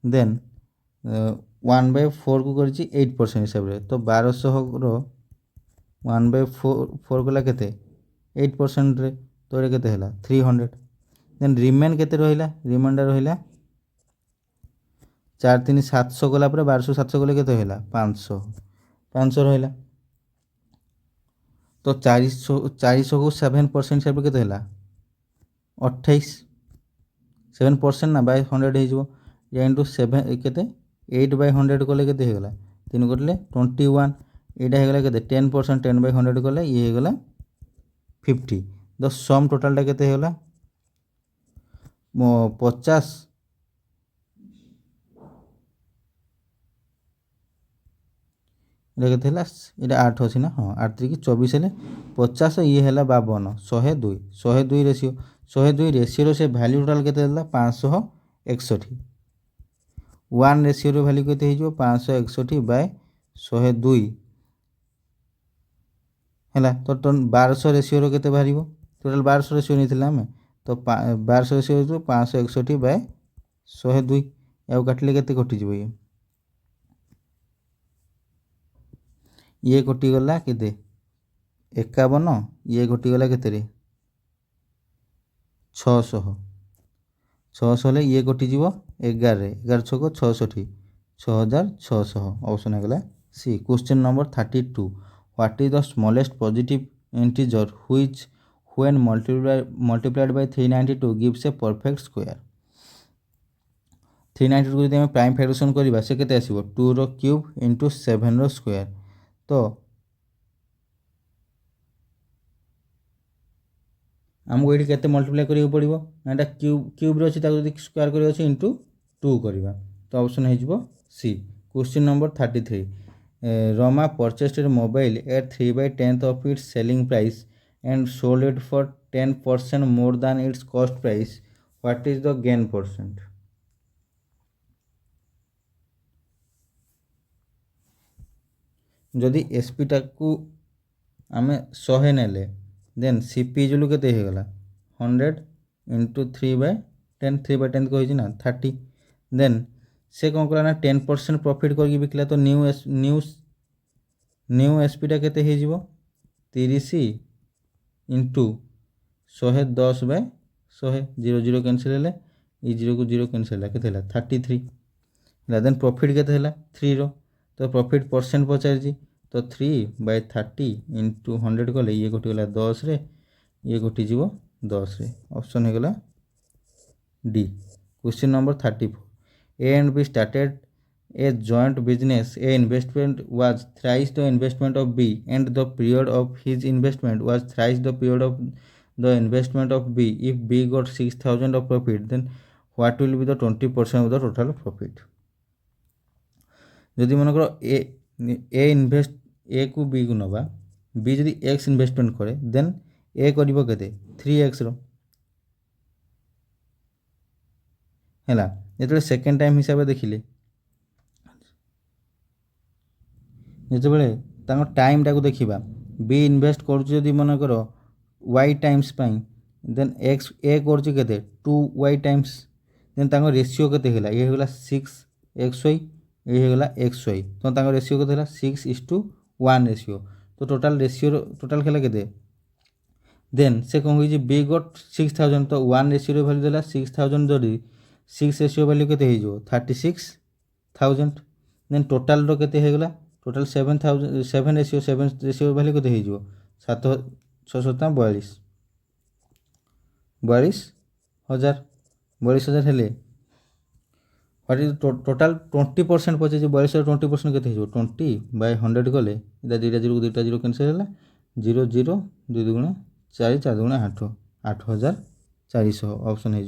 ଦେନ୍ 1/4କୁ କରିଛି 8% ହିସାବରେ, ତ 1200ର 1/4 କଲା କେତେ 8%ରେ, ତ ଏଇଟା କେତେ ହେଲା 300। ଦେନ୍ ରିମେନ୍ କେତେ ରହିଲା ରିମେନ୍ଟା ରହିଲା 4 3 700 ଗଲା ପରେ 1200 700 ଗଲେ କେତେ ହେଲା 500 ରହିଲା। ତ 400କୁ 7% ହିସାବରେ କେତେ ହେଲା 28। 7% ନା 100 ହେଇଯିବ, ଇଣ୍ଟୁ 7 କେତେ 8/100 କଲେ କେତେ ହେଇଗଲା 3 କଲେ 21। ଏଇଟା ହେଇଗଲା କେତେ 10%, 10/100 କଲେ ଇଏ ହେଇଗଲା 50। ତ ସମ୍ ଟୋଟାଲଟା କେତେ ହେଇଗଲା 50। এটা কেତେ ହେଲା ଏଇଟା 8 ଅଛି ନା, ହଁ 8 3 24 ହେଲେ 50, ଇଏ ହେଲା 52, 102 102 ରେସିଓ। 102 ରେସିଓର ସେ ଭ୍ୟାଲ୍ୟୁ ଟୋଟାଲ୍ କେତେ ଦେଲା 561। 1 ରେସିଓର ଭ୍ୟାଲ୍ୟୁ କେତେ ହେଇଯିବ 561/102 ହେଲା। ତ 1200 ରେସିଓର କେତେ ବାହାରିବ ଟୋଟାଲ୍ 1200 ରେସିଓ ନେଇଥିଲେ ଆମେ, ତ 1200 ରେସିଓ ହେଇଯିବ 561/102। ଆଉ କାଟିଲେ କେତେ କଟିଯିବ ଇଏ କଟିଗଲା କେତେ 51, ଇଏ କଟିଗଲା କେତେରେ 600 ହେଲେ ଇଏ କଟିଯିବ 11ରେ, 11 ଛକ 66, 6600। ଅପସନ୍ ହେଇଗଲା C. Question number 32. What is the smallest positive integer which when multiplied by 392 gives a perfect square? 392 ଯଦି ଆମେ ପ୍ରାଇମ୍ ଫ୍ରାକ୍ସନ୍ କରିବା ସେ କେତେ ଆସିବ 2ର କ୍ୟୁବ୍ ଇଣ୍ଟୁ 7ର ସ୍କୋୟାର। ତ ଆମକୁ ଏଇଠି କେତେ ମଲ୍ଟିପ୍ଲାଏ କରିବାକୁ ପଡ଼ିବ ନା ଏଇଟା କ୍ୟୁବ୍ରେ ଅଛି, ତାକୁ ଯଦି ସ୍କୋୟାର କରିବାର ଅଛି ଇଣ୍ଟୁ 2 କରିବା, ତ ଅପସନ୍ ହେଇଯିବ ସି। Question number 33. Rama purchased a mobile at 3/10 of its selling price and sold it for 10% more than its cost price. What is the gain percent? जदि एसपीटा को आम 100 नेले देन सीपी इजुल के होगा 100 इंटू 3/10 3/10 कही ना 30 देन से कौन कला ना 10% प्रॉफिट करके बिकला तो न्यू एसपीटा के 30 इंटू 100 10/100 0 कैनसल है ये 0 को 0 कैनसल है के 33 देन प्रॉफिट के 3 तो प्रॉफिट परसेंट पचार तो 3/30 इंटू 100 कले ये कटिगला 10 रे ये कटिज 10 रे ऑप्शन हो गला D. Question number 34 A and be started a joint business. A investment was thrice the investment of B and the period of his investment was thrice the period of the investment of B. If B got 6,000 of profit, then what will be the 20% of the total profit? যদি মনে করো এ invest এ কু B কু নবা B যদি x investment করে দেন এ করিব কেতে 3x র হেলা যেতবে সেকেন্ড টাইম হিসাবে দেখিলে যেতবে তাঙ্ক টাইমটা देखा बी इनभेस्ट कर मनकर वाई टाइम्स देन एक्स ए कर 2y टाइम्स देन तांको रेशियो के ये होगा 6xy ये होगा xy तो रेशियो के 6:1 रेशियो तो टोटाल खेला के देन से कौन हुई बी गट 6,000 तो 1 रेशियो भैल्यू देला 6,000 जदि 6 रेशियो भैल्यू के 36,000 देन टोटाल रो के होगा टोटाल 7 रेशियो भैल्यू के 7 42,000 42,000 हेले व्हाट इज टोटाल 20% पचे 42 20% के 20/100 गले इधर 2 जीरो कैंसिल है 0 0 2 दुगुणा 4 4 दुगुणा 8 8,400 ऑप्शन है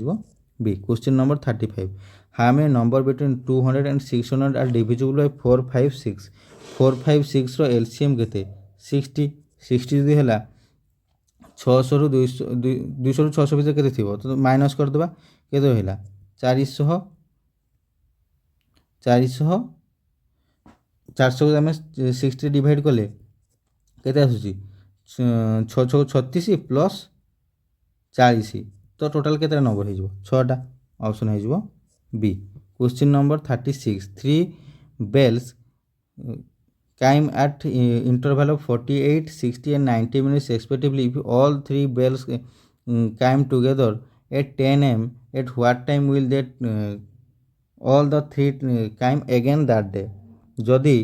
B. Question number 35 how many number between 200 and 600 are divisible by 4 5 6 4 5 6 रो एलसीएम केते 60 60 जदि हैला 600 रु 200 रु 600 भितर केते थिबो तो माइनस कर देबा केते हैला 400 को आमे 60 डिवाइड कले केते आसुची 6 6 36 प्लस 40 तो टोटाल केते नंबर हो 6टा ऑप्शन हो B. Question number 36 3 bells came at interval of 48 60 and 90 minutes respectively. If all 3 bells came together at 10 am at what time will they all the 3 came again that day? जदि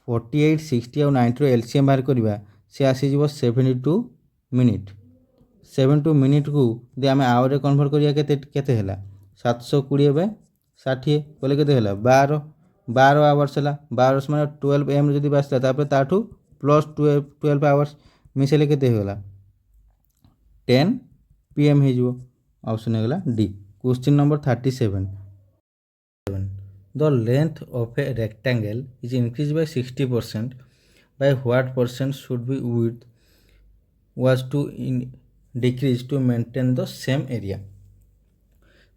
48 60 और 90 LCM बाहर करवा से आसीज 72 minute 72 minute को यदि आम our convert करिया केते हैला 720/60 बोले केते हैला 12 आवर्स है 12 माने 12 am जदि बासला तापर ताठू प्लस 12 आवर्स मिसेले केते होला 10 pm हो ऑप्शन है D. Question number 37 the length of a rectangle is increase by 60% by what percent should be width was to decrease to maintain the same area.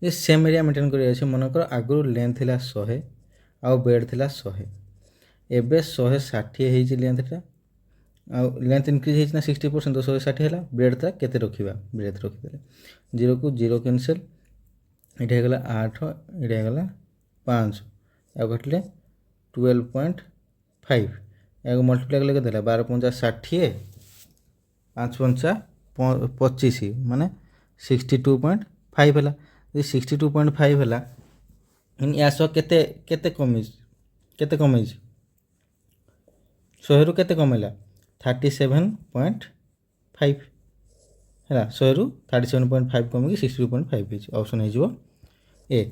ये same area maintain करिया छै मनकर आगु length थिला 100 आउ bed थिला 100 एबे 160 हेछि लेंथटा आ length increase हेछि ना 60% तो 160 हैला ब्रेड था केते रखिबा ब्रेड रखिदेले 0 को 0 कैंसिल इटा गला 8 इटा गला 5 आ घटले 12.5 एगो मल्टीप्लाई करले केते 12 5 60 5 5 25 माने 62.5 हैला 62.5 हैला इन यासो केते केते कमी 100 रु केते कमेला 37.5 है 100 रु 37.5 कमिकी 62.5 ऑप्शन हो A.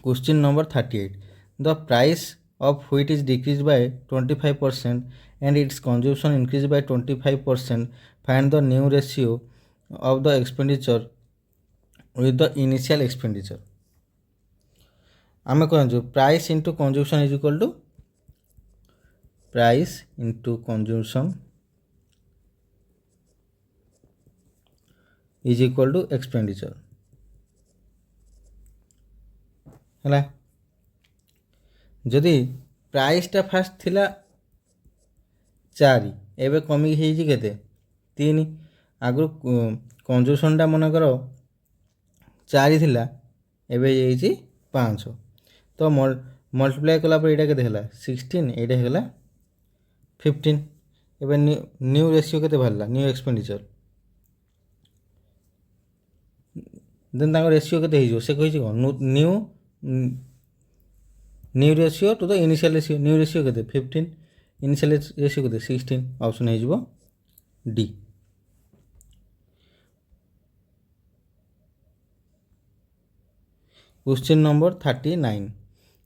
Question number 38 the price of wheat is decrease by 25% and its consumption increase by 25%. Find the new ratio of the expenditure with the initial expenditure. आम कहूँ price into consumption is equal to price into consumption is equal to expenditure है। जदि प्राइसटा fast थिला ଚାରି ଏବେ କମିକି ହେଇଛି କେତେ 3। ଆଗରୁ କଞ୍ଜୁସନ୍ଟା ମନେକର 4 ଥିଲା, ଏବେ ହେଇଯାଇଛି 5। ତ ମଲ୍ଟିପ୍ଲାଏ କଲା ପରେ ଏଇଟା କେତେ ହେଲା 16, ଏଇଟା ହେଇଗଲା 15। ଏବେ ନ୍ୟू ରେସିଓ କେତେ ବାହାରିଲା, ନ୍ୟୁ ଏକ୍ସପେଣ୍ଡିଚର। ଦେନ୍ ତାଙ୍କ ରେସିଓ କେତେ ହେଇଯିବ, ସେ କହିଛି କ'ଣ new ratio to the initial ratio. New ratio କେତେ 15, ଇନିସିଆଲ ରେସିଓ କେତେ 16। ଅପସନ୍ ହେଇଯିବ D. Question number 39.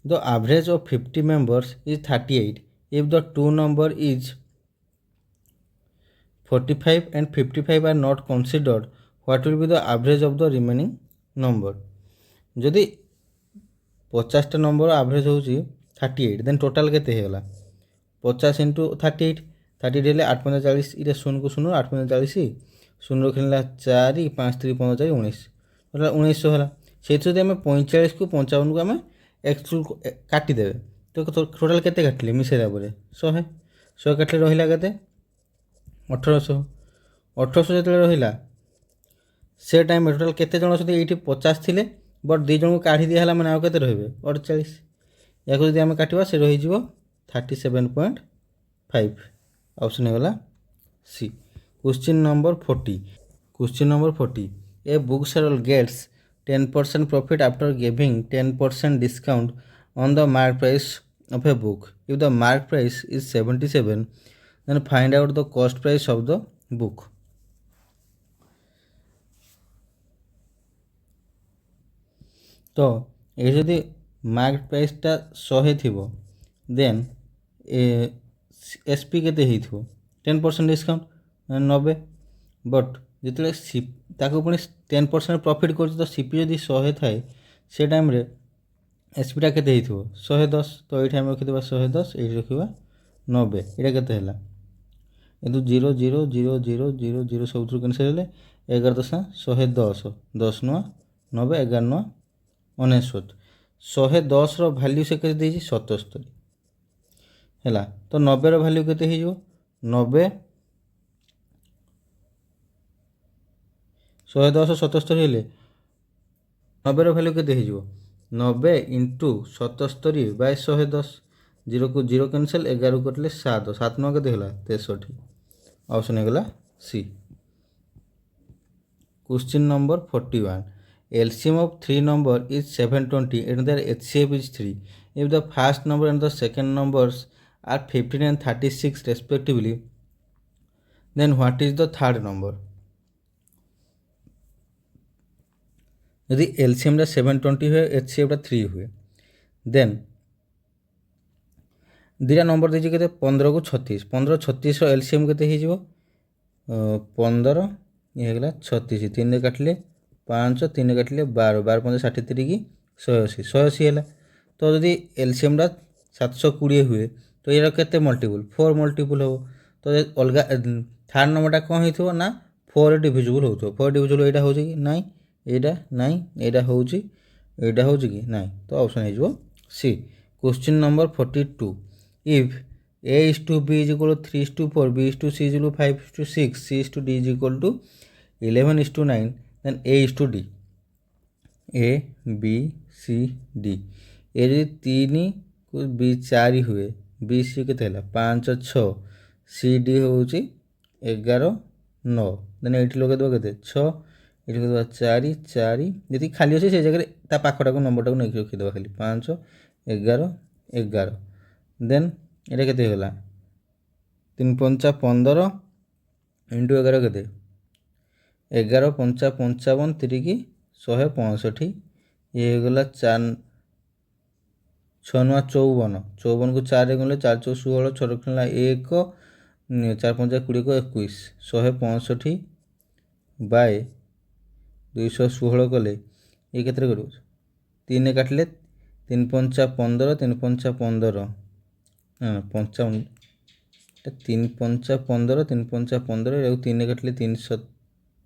The average of 50 members is 38. If the two number is 45 and 55 are not considered, what will be the average of the remaining number? যদি 50টা নম্বর আଭରେଜ ହେଉଛି 38, ଦେନ୍ total କେତେ ହେଇଗଲା 50 into 38। 38 ହେଲେ 8 × 40, ଏଇଟା 0କୁ 0, 8 × 40, 0 ରଖିଲା 4, 5 3 15 4 19, total 1900 ହେଲା। ସେଇଥିରୁ ଯଦି ଆମେ 45କୁ 55କୁ ଆମେ ଏକ୍ସକ୍ଲୁଡ଼ କାଟିଦେବେ, ତ ଟୋଟାଲ୍ କେତେ କାଟିଲେ ମିଶାଇଲା ପରେ 100 କାଟିଲେ ରହିଲା କେତେ 1800। 1800 ଯେତେବେଳେ ରହିଲା, ସେ ଟାଇମ୍ରେ ଟୋଟାଲ୍ କେତେ ଜଣ ଅଛନ୍ତି, ଏଇଠି 50 ଥିଲେ ବଟ୍ 2 ଜଣଙ୍କୁ କାଢ଼ି ଦିଆହେଲା, ମାନେ ଆଉ କେତେ ରହିବେ 48। ୟାକୁ ଯଦି ଆମେ କାଟିବା ସେ ରହିଯିବ 37.5। ଅପସନ୍ ହେଇଗଲା C. Question number 40. Question number 40. A bookseller gets 10% profit after giving 10% discount on the mark price of a book. If the mark price is 77, then find out the cost price of the book. तो ये जदि mark प्राइसटा 100 थी, then SP केते 10% discount 90। But जिते पुणी 10% profit कर, तो CP जदि 100 थाए से टाइम रे एसपीटा केते 110। तो ये आम रखिदा 110, ये रखा 90, यहाँ केते है किंतु 0 0 0 0 0 0 सब कैनसल हेले 11 10 110, 10 नुआ 90, 11 नुआ 69। 110 भैल्यू से केते 77 है, तो 90 भैल्यू केते 90 110 77 हेले 90 भैल्यू केते 90 इंटू 77 बाय 110, 0 को 0 कैनसल, 11 कटले 7, 7 9 केते 63। ऑप्शन है C. Question number 41. LCM of 3 number is 720 and their HCF is 3. If the first number and the second numbers are 15 and 36 respectively, then what is the third number? यदि LCM टा 720 हुए, HCF टा 3 हुए, then दुटा number दीजिए के 15 को 36, 15 36 LCM के 15, ये होगा 36, 3 काटिले 5, 3 काटिले 12, 12 5 63 की 180, 180 है। तो जदि एलसीएम टा 720 हुए, तो यार केते मल्टीपल 4 मल्टीपल हो, तो अलग थर्ड नंबरटा कौन हो ना 4 डिविजिबल हो, 4 डिविजिबल यहाँ हो कि नाई, यहाँ नाई, यहाँ हो कि नाई, तो ऑप्शन हो C. Question number 42. If A is to B is equal to 3 is to 4, B is to C is equal to 5 is to 6, C is to D is equal to 11 is to 9, then A is to D. A B C D ए यदि 3 को B 4 हुए, B C के 5 6, C D हूँ 11 9, then ये लगे देव के 6, ये लगे 4 4, जी खाली अच्छे से जगह ता पाखटा को नंबर टाक नहीं रखीद खाली 5 11 11, देन ये के 3 5 15 इंटू 11 के 11 5 55 3 165, ये गला 4 6 9 54, 54 को 4 गले 4 4 16, 6 रखला 1, 4 5 20 को 21, 165 बाय 216 कले ये केते करू 3 काटले 3 5 15, 3 5 15 55, 3 5 15, 3 5 15, 3 काटले 3 7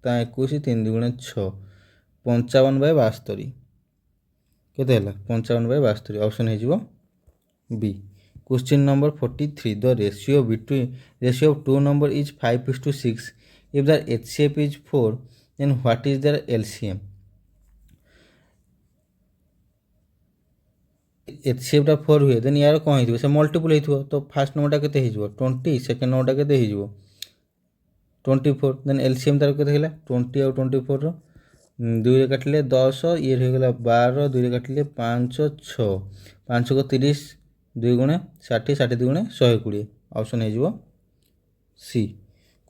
21, 3 2 6, 55/72 केते 55/72, ऑप्शन हो B. Question number 43. The ratio of two number is 5:6. If their HCF is 4, then what is their LCM? HCF 4 हुए देन यार कौन हो से मल्टीपल हो तो फास्ट नंबर के 20 सेकेंड नंबर के 24 देन एलसीएम तार के 20 और 24 दुई काटिले 10 ये होगा 12 दुई काटिले 5 6 5 को 30 2 गुणे 60 60 2 गुणे 120 ऑप्शन हो C.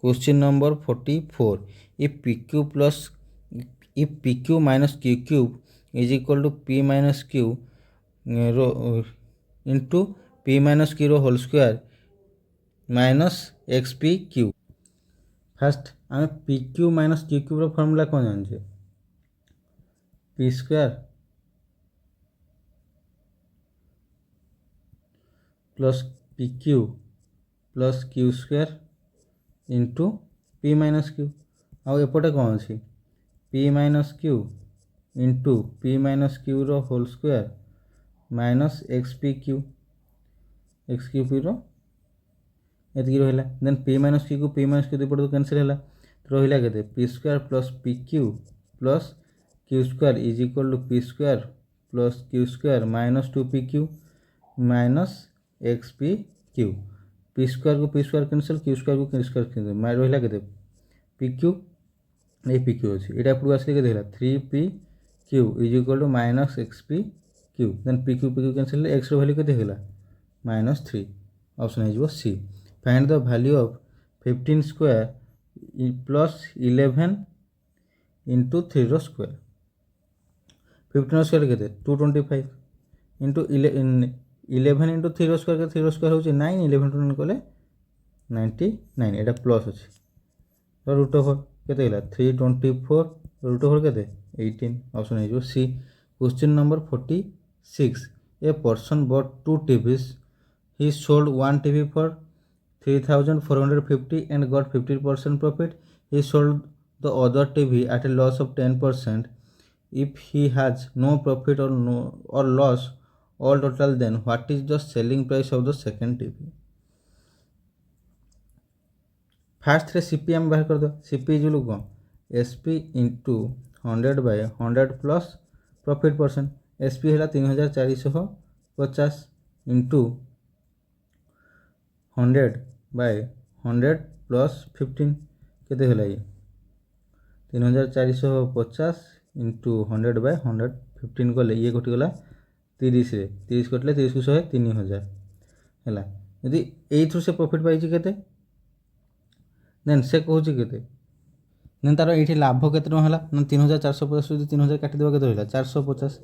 Question number 44. If PQ minus Q cube is equal to P minus Q into P minus Q रो whole square minus XP Q. First आम PQ माइनस Q क्यूब रो फॉर्मूला कौन जाने P square plus PQ plus Q square into P minus Q आउ एपटे कौन अच्छी P minus Q into P minus Q रो whole square minus XP Q XQ रो एति रहा देन P माइनस Q को P माइनस Q दुपट तो कैंसिल है तो रहा के P square plus PQ plus Q square is equal to P square plus Q square minus 2PQ minus XPQ. P square को P square cancel Q square को Q square cancel रहा के PQ ये PQ अच्छी यहाँ एपटू आसिक के 3PQ is equal to minus XPQ then PQ PQ cancel x रो वैल्यू के -3 ऑप्शन हो C. Find the value of 15 square plus 11 into 3 रो स्क्वायर 15 स्क्वायर के 225 इंटू 11 इंटू 3 रो स्क्वायर के 3 रो स्क्वायर हो 9 11 टू 9 कले 99 यहाँ प्लस अच्छे रूट ओवर के 324 रूट ओवर के 18 ऑप्शन हो C. Question number 46. A person bought 2 TVs. He sold one TV for 3,450 and got 50% profit. He sold the other TV at a loss of 10%. If he has no profit or loss all total, then what is the selling price of the second TV? Fast रे CP आम बाहर कर दो CP इजुलू कौन SP into 100/100 plus profit percent SP है 3,450 into 100/100 plus 15 के ये 3,450 into 100/100 15 कले ये कटिगला 30 रे 30 कटिले 30 को 100 3,000 है यदि ये से प्रॉफिट पाई के देन से कहूँ के देन तार ये लाभ के 3,450 जो 3,000 काटिदेव के रहा 450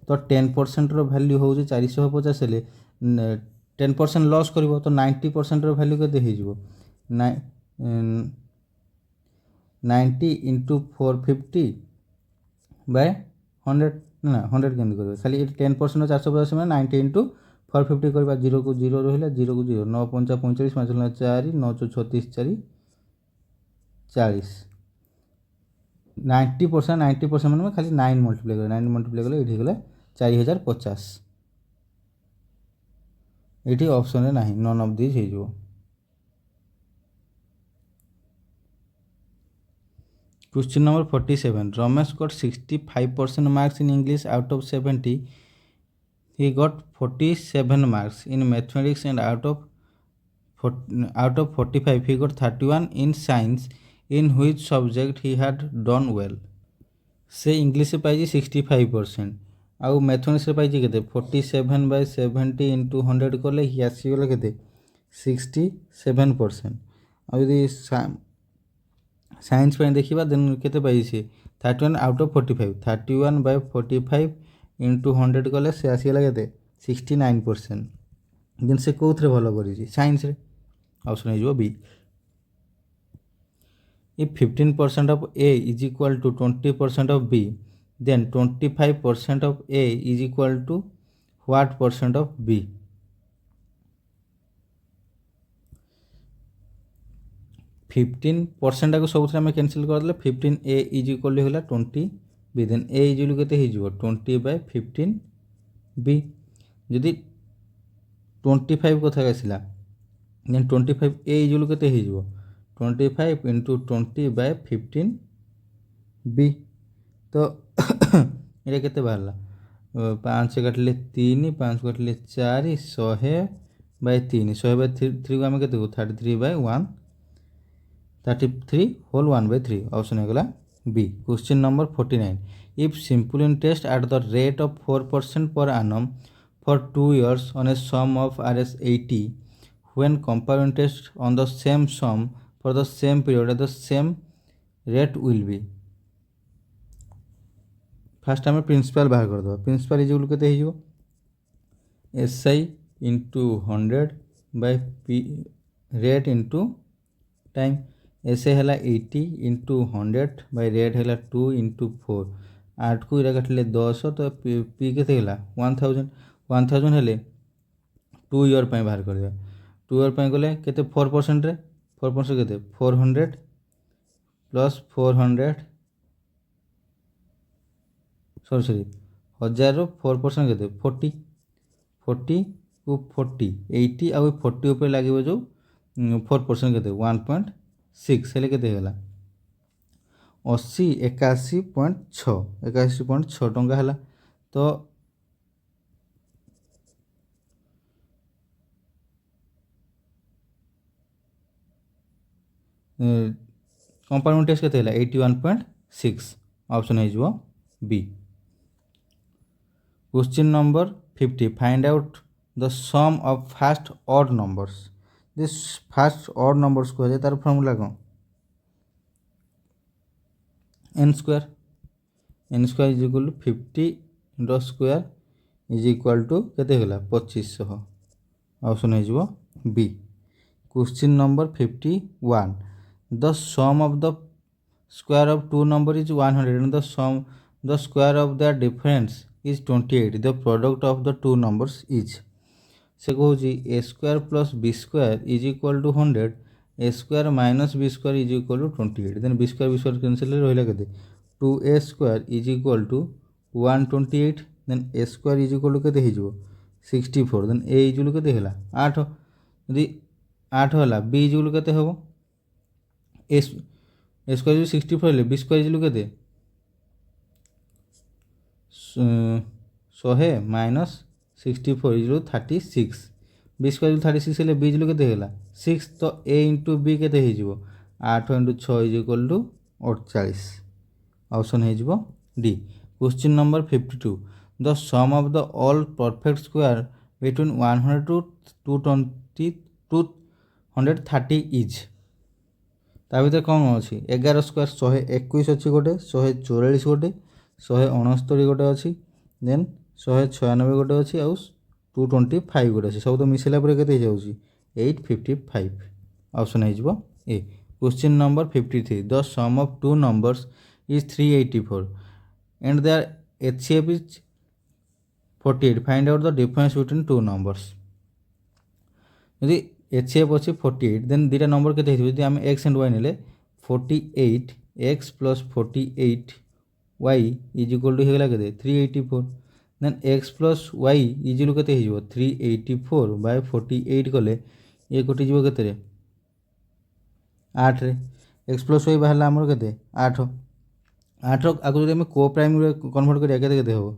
तो 10% वैल्यू हो 450 हेले 10% लॉस कर तो 90% वैल्यू के 90 इंटू 450/100 ना 100 के खाली 10% 450 में 90 इंटू 450 करवा 0 को 0 रहा 0 को 0 9 5 45 5 4 9 36 4 40 90% मैंने खाली 9 मल्टीप्लाई कर 9 मल्टीप्लाई कले ये गला 4,050 ये ऑप्शन ना नन ऑफ दिस हो। Question number 47. Ramesh got 65% marks in English out of 70. He got 47 marks in mathematics and out of 45 he got 31 in science. In which subject he had done well? से English से पाई 65% आउ mathematics पाई के 47/70 into 100 कले ही आसीगला के 67%। आ science देखा then के पाई 31 out of 45 31/45 into 100 कले से आसीगला के 69%। देन से कौन भल कर साइंस ऑप्शन हो B. If 15% of A is equal to 20% of B, then 25% of A is equal to what percent of B? Fifteen percent को सब आम कैनसल करदे 15A इज इक्वल होगा 20B देन A इज के 20/15B जदि 25 कोथा आसला then 25 ए इजुल केते हे जिवो 25 इंटू 20/15 बी तो ये केते बाहरला 5 काटले 3 5 काटले 4 100/3 100/3 को आम के 33/1 33 होल 1/3 ऑप्शन हो गला B. Question number 49 if simple interest at the rate of 4% per annum for 2 years on a sum of Rs 80 when compound interest on the same sum for the same period at the same rate will be। First आम principal बाहर करदे principal is के S I into 100/पी rate into time S I है 80 into 100/रेट है 2 into 4 8 को इरा काटिले 10 तो P के 1000 हेले 2 ईयर बाहर कर 2 ईयर गले के 4% रे 4% के 400 प्लस 400 सॉरी 1000 4% के 40 40 को 40 80 आउ 40 ऊपर लगे जो 4% के 1.6 हेल्ले के 80 81.6 टंका है तो कंपाउंड इंटरेस्ट के 81.6 ऑप्शन हो B. Question number 50 find out the sum of first odd numbers this first odd numbers को तार फॉर्मूला कौन n square is equal to 50 square is equal to केते होला 2500 ऑप्शन हो B. Question number 51 the sum of the square of two number is 100 and the square of the difference is 28 the product of the two numbers is से कहूँ ए square plus b square is equal to 100 a square minus b square is equal to 28 then b square cancel रहा के 2a square is equal to 128 then a square is equal to के 64 then A is के 8 यदि 8 है B is के हम ए square 64 है B square is के 100 माइनस 64 इज 36 बी स्क्वायर 36 है बी इज के 6 तो ए इंटू बी के 8 into 6 is equal to 48 option हो D. Question number 52 the sum of the all perfect square between 100 to 230 is ता भर कौन अच्छी 11 स्क्वायर 121 अच्छी गोटे 144 गोटे 169 गोटे अच्छी देन 196 गोटे अच्छी आउ 225 गोटे अच्छी सब तो मिसला के 855 ऑप्शन हो A. Question number 53 the sum of two numbers is 384 and their HCF is 48 find out the difference between two numbers यदि HCF अच्छी 48 देन दुटा नंबर के यदि आम एक्स एंड वाई ने 48 x plus 48 y is equal to होगा के 384 then x plus y is के 384/48 कले ये कटिज के 8 एक्स प्लस वाई बाहर आमर के 8 आगे जब को प्राइम कन्वर्ट करिया के हम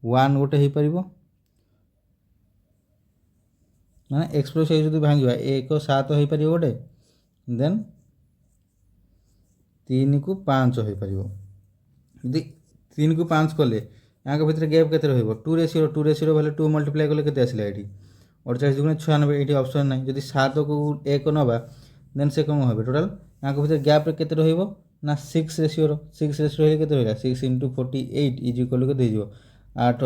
1 गोटे हो पार ना एक्स प्लस वाई जो भांगा 1 7 हो पार गोटे देन 3 को 5 हो पार यदि 3 को 5 कले यहाँ भितर गैप के 2 रेसीो भाई 2 मल्टीप्लाई कले के आसला ये 48 गुणे 96 ये ऑप्शन ना जब 7 को 1 नवा देन से कौन हो टोटाल यहाँ भितर गैप के ना 6 रेसीो 6 के 6 इंटू 48 इज इक्वल के 8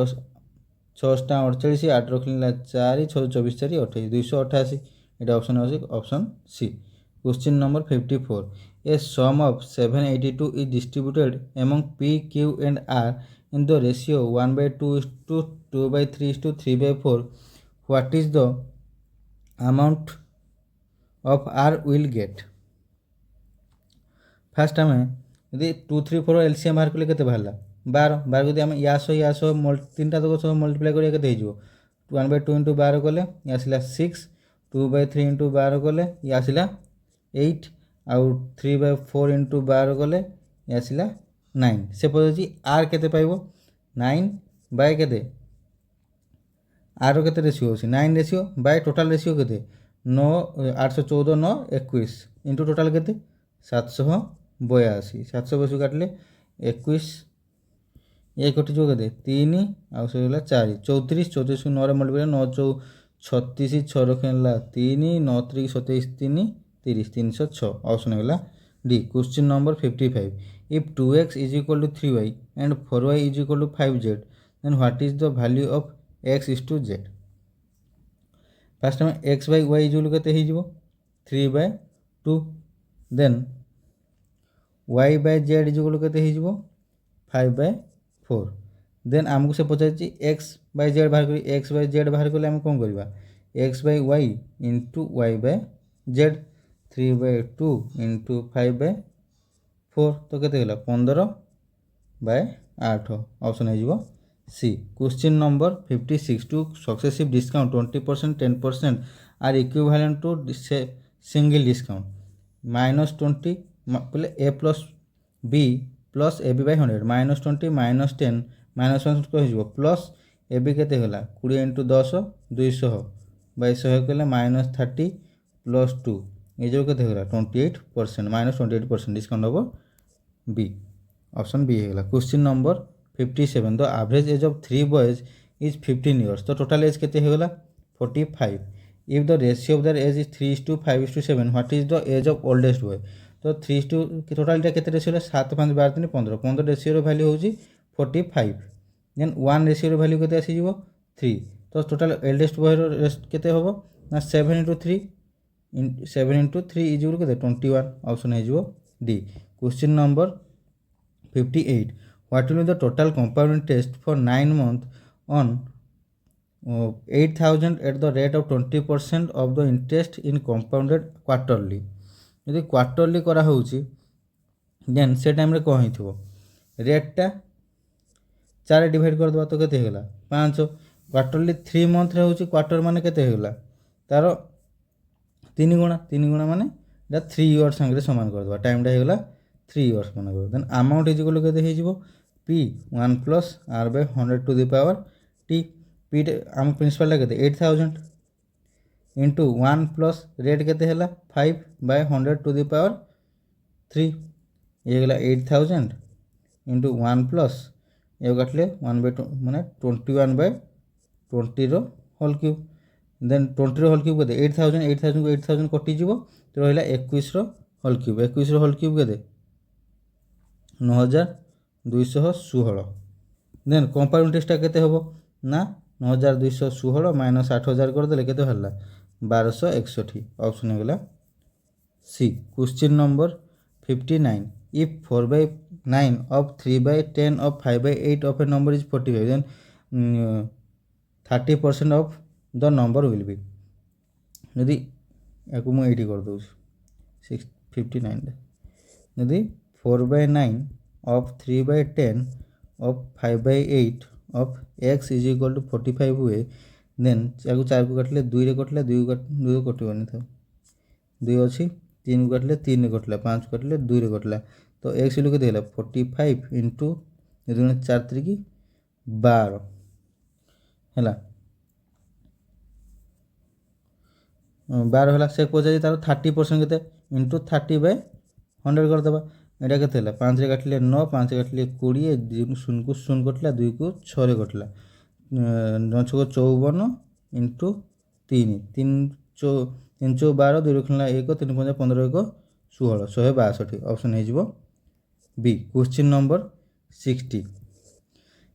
6 48 8 रखला 4 6 24 4 28 288 ये ऑप्शन हो option C. Question number 54 a sum of 782 is distributed among P Q and R in the ratio 1/2 2/3 3/4 what is the amount of R will get first आम यदि 2 3 4 LCM बाहर कले के बाहर 12 12 जब आम या 3टा तक सब मल्टीप्लाई करिया के 1/2 इंटू 12 कले ये आसला 6 2/3 इंटू 12 कले ये आसला 8 आउ 3/4 इंटू 12 कले ये आसला 9 से पचार आर केते पाइबो 9 बाय केते आर केते रेशियो होछि 9 रेशियो बाय टोटल रेशियो केते 9 814 9 21 इंटू टोटल केते 782 782 काटले 21 ये कटिज के 3 आउ से 4 34 34 को 9 मल्टीप्लाई 9 चौ 36 6 रखा 3 9 3 27 3 30 306 ऑप्शन है D. Question number 55 if 2x is equal to 3y and 4y is equal to 5z then what is the value of x is to z। First में x बाय y इज के 3/2 then y by z is के 5/4 then आमको से पचार x bye Z बाहर करी x bye Z बाहर कले आम कौन करवा x by y into y by z 3/2 into 5/4 तो केते गला 15/8 ऑप्शन है C. Question number 56 two successive discount 20% 10% are equivalent to single discount -20 बोले a plus b plus a b by 100 -20 -10 -1 कह प्लस ए बी केते गला 20 इंटू 10 200 बाय 100 कले -30 plus 2 ये जो केते गला 28% -28% डिस्काउंट होबो बी ऑप्शन बी है। Question number 57 the average age of 3 boys is 15 years तो टोटल एज केते है गला 45 if the ratio of their age is 3:5:7 what is the age of oldest boy तो 3 टोटालटा केते रेशियो है 7 5 12 3 15 15 रेशियो वैल्यू होची 45 then 1 ratio value केते आसी जीवो 3 तो टोटल एल्डेस्ट बॉय रो केते होबो ना 7 into 3 7 into 3 इज इक्वल केते 21 ऑप्शन है जीवो D. Question number 58 what will be the total compound interest for 9 months on 8000 at the rate of 20% of the interest in compounded quarterly यदि quarterly करा होउची then से टाइम रे कौन हिथिबो रेटटा 4 divide कर दबा तो केते हेगला 5 क्वार्टरली 3 मंथ रे होउची क्वार्टर माने केते हेगला तारो 3 गुणा माने एटा 3 इयर संगे समान कर दबा टाइम टा हेगला 3 इयर्स माने कर देन अमाउंट इज इक्वल केते हे जीवो p 1 plus r by 100 to the power t p आम प्रिंसिपल ला केते 8000 इंटू 1 प्लस रेट केते हैला 5/100 टू द पावर 3 ये गला 8000 इंटू 1 प्लस ये काटले 1/2 माने 21/20 रो होल क्यूब देन 20 रो होल क्यूब केते 8000 को 8000 कटि जीवो तो रहला 21 रो होल क्यूब केते 9216 देन कंपाउंड टेस्ट केते होबो ना 9216 माइनस 8000 कर देले केते हल्ला 1261 ऑप्शन है गला सी। क्वेश्चन नंबर 59 इफ 4/9 of 3/10 of 5/8 of a number is 45 then 30% of the number will be यदि याको मु 80 कर दउछ 659 यदि 4/9 of 3/10 of 5/8 of x is equal to 45 हुए देन याको 4 को काटले 2 रे कटले 2 को कटिबनी था 2 अछि 3 को काटले 3 रे कटला 5 को काटले 2 रे कटला तो x इलो के देला 45 into 4 3 12 हैला 12 हैला से पहुंचा तार 30% केते into 30/100 कर देबा एटा केते हैला 5 रे काटले 9 5 रे काटले 20 0 को 0 कटला 2 को 6 रे कटला 9 6 54 इंटू 3 3 चौ 12 2 रखला 1 3 5 15 1 16 162 ऑप्शन है जीवो B. Question number 60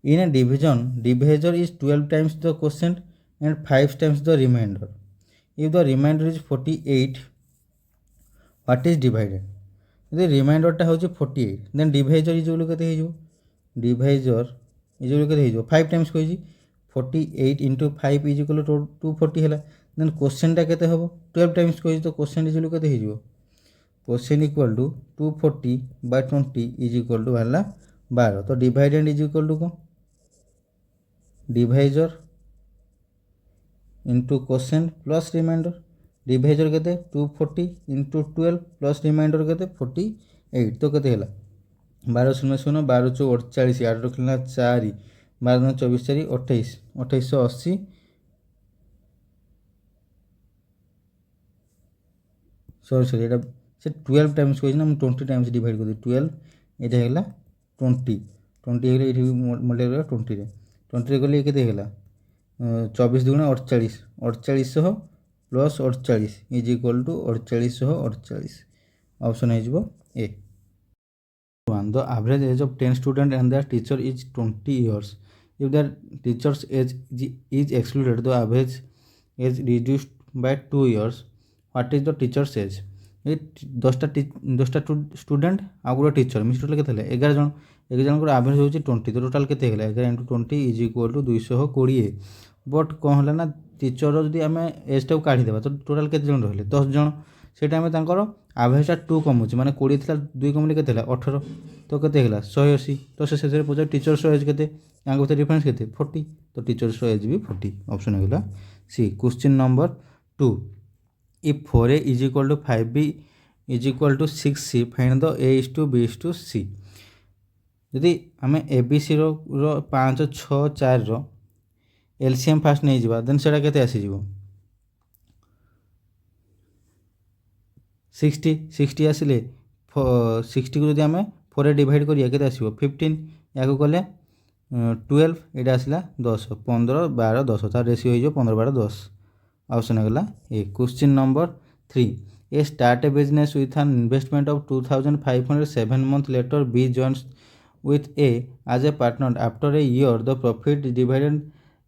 in a division divisor is 12 times the quotient and 5 times the remainder if the remainder is 48 what is divided यदि रिमाइंडर टा होची 48 देन डिवाइजर इज इक्वल केते हेजो डिवाइजर इज इक्वल केते हेजो 5 times कोइजी 48 into 5 is equal to 240 हैला then question टा केते होबो 12 टाइम्स कोइजी तो क्वेश्चन इज इक्वल केते हेजो question equal to 240/20 is equal to हैला 12 तो डिवाइडेंड इज इक्वल टू को divisor into quotient plus reminder divisor के 240 इंटू 12 प्लस रिमाइंडर के 48 तो के 12 शून्य शून्य 12 चौ 48 8 रखा 4 12 24 4 28 2880 सॉरी ये से 12 टाइम्स कही ना 20 टाइम्स डिवाइड कर 12 ये है 20 20 ये मल्टीप्लाई 20 रे 20 गले ये 24 दुगुणा 48 4800 plus 48 is equal to 4848 option है A. The average age of 10 students and their teacher is 20 years. If their teacher's age is excluded, the average age reduced by 2 years. What is the teacher's age? ये 10टा student आ गोटे teacher miss total के 11 जन 11 जन आभरेज हो 20 तो total के 11 into 20 is equal to 220 but कौन है ना टीचर जब आम एजटा काढ़ीदे तो टोटाल के जन रही 10 जन से टाइम आभरेजटा 2 कमुचे माने 20 था 2 कमिले के 18 तो के 180 तो से पचार टीचर एज के डिफरेन्स के 40 तो टीचर एज भी 40 ऑप्शन होगा C. Question number 2 if 4a is equal to 5b is equal to 6c find the a is to b is to c यदि आम ए बी सी रो 5 6 4 रो LCM first नहीं जावा देन सेटा केते आसी जीवो 60 60 आसिले 60 को जदि आम 4 रे डिवाइड करिया केते आसीबो 15 याको कले 12 एटा आसिला 10 15 12 10 तार रेशियो हो 15 12 10 ऑप्शन है A. Question number 3 A start a business with an investment of 2500 7 months later B joins with A as a partner. After a year, the profit divided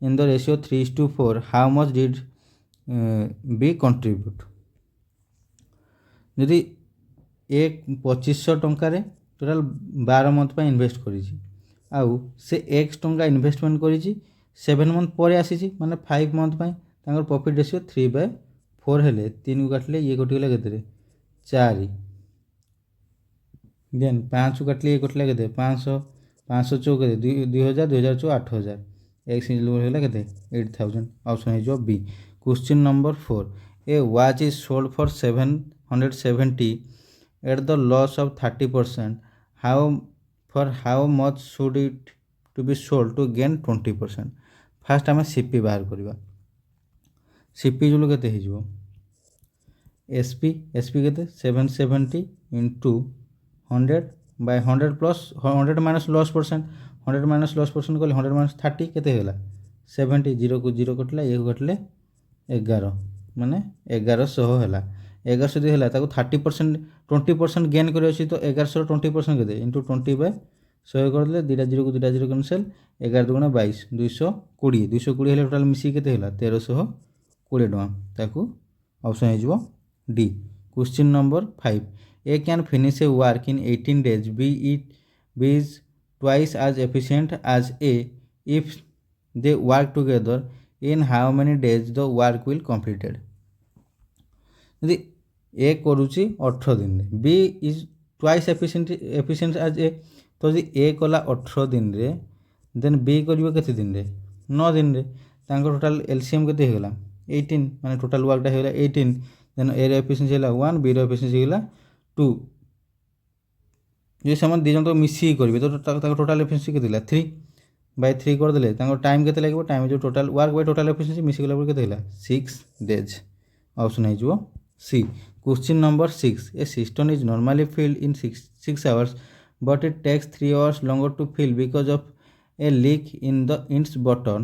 in the ratio 3:4. How much did B contribute? यदि एक 2500 टंकार total 12 month पर invest करी आउ से x टंका investment करी 7 month पर आसी माने 5 मंथ पर प्रॉफिट रेशियो 3/4 हेले 3 को काटले ये कटिगला के 4 देन 5 को काटले ये कटला के 500 500 चौ के 2000 2000 चौ 8000 एक्स इजल के 8000 ऑप्शन है B. Question number 4 a watch is sold for 770 at the loss of 30%. How much should it to be sold to gain 20%. First आम सीपी बाहर करवा सीपी जो के एसपी एसपी के 770 into 100 by 100 plus 100 minus loss percent 100 minus loss percent कले 100 minus 30 के 70 0 को 0 कटला ये कटले 11 माने 1100 है 1100 जो है 30% 20% गेन कर तो 1100 20% के इंटू 20/100 कर दे 2 0 को 2 0 कैंसल 11 2 22 220 220 है टोटाल मिसी के 1320 टका ऑप्शन है D. Question number 5 A can finish a work in 18 days. B is twice as efficient as A. If they work together, in how many days the work will completed? यदि A करुची 18 दिन रे B is twice efficient as A तो यदि A कला 18 दिन रे then B करियो केते दिन रे 9 दिन रे तांको टोटल एलसीएम केते हेगला 18 माने टोटल वर्कटा हेगला 18 देन A रे एफिशिएंसी हेला 1 B रे एफिशिएंसी हेला 2 जो सामान दिजन तो मिसी करेंगे तो टोटाल एफिशिएंसी के 3/3 करदे टाइम के लगे टाइम जो total work by total efficiency मिसी गला के 6 days ऑप्शन है C. Question number 6 a system is normally filled in 6 hours but it takes 3 hours longer to fill because of a leak in its bottom.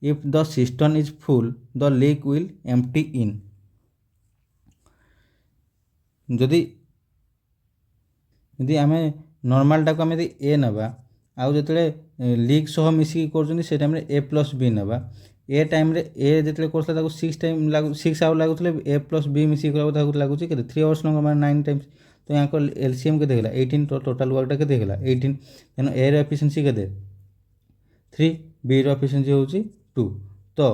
If the cistern is full, the leak will empty in. यदि आम नॉर्मलटा को आम ए नवा आउ जो leak सह मिसिक कर time ए plus B नवा ए टाइम ए जो कर 6 आवर लगुले ए प्लस बी मिसिक लगुच के 3 hours लंग मैं 9 times तो यहाँ एलसीएम के 18 तो टोटाल वर्कटा के 18 तेन ए एफिशिएंसी के 3 बी एफिशिएंसी हूँ 2 तो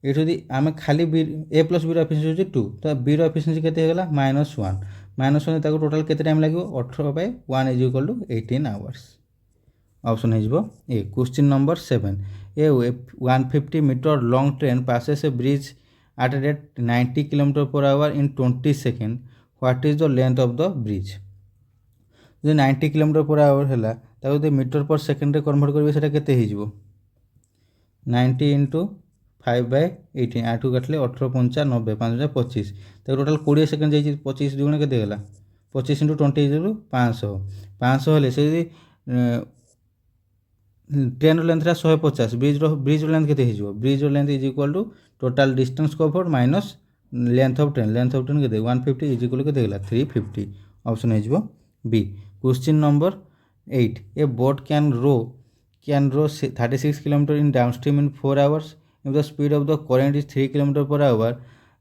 ये आम खाली बी ए प्लस बी एफिशिएंसी 2 तो बी एफिशिएंसी के -1 -1 टोटाल के टाइम लगे 18/1 is equal to 18 hours option है A. Question number 7 A 150 meter long train passes a bridge at a rate 90 km per hour in 20 seconds. What is the length of the bridge? जो 90 km per hour है ताको metre पर second convert करेंगे से केते 90 into 5/18 आठ काटले 18 5 90 5 25 तो टोटाल 20 सेकेंड जाइए 25 दुगुण के 25 इंटू 20 500 500 हेल्ले से ट्रेन लेंथ 150 ब्रिज लेंथ के bridge length is equal to total distance covered minus length of train के 150 इज इक्वाल के 350 ऑप्शन हो B. Question number 8 a boat can row 36 km in downstream in 4 hours if the speed of the current is 3 km per hour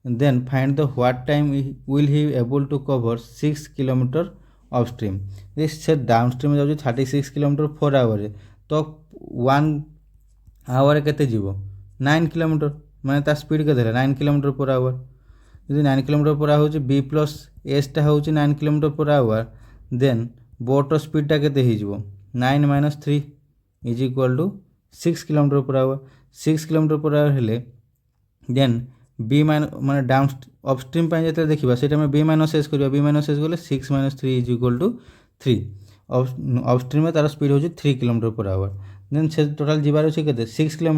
then find the what time will he able to cover 6 km upstream this से downstream जाउछि 36 km per hour तो 1 hour केते जीवो 9 km माने ता speed केते 9 km per hour यदि 9 km per hour होछि b plus s टा होछि 9 km per hour then boat speed टा केते ही जीवो 9 minus 3 is equal to 6 km per hour 6 km per hour हेले देन बी माने डाउन अपस्ट्रीम जो देखा से बी माइनस एस करवा बी माइनस एस गले 6 minus 3 is equal to 3 upstream में तार स्पीड हो 3 km per hour देन से टोटाल जीवार अच्छे के 6 km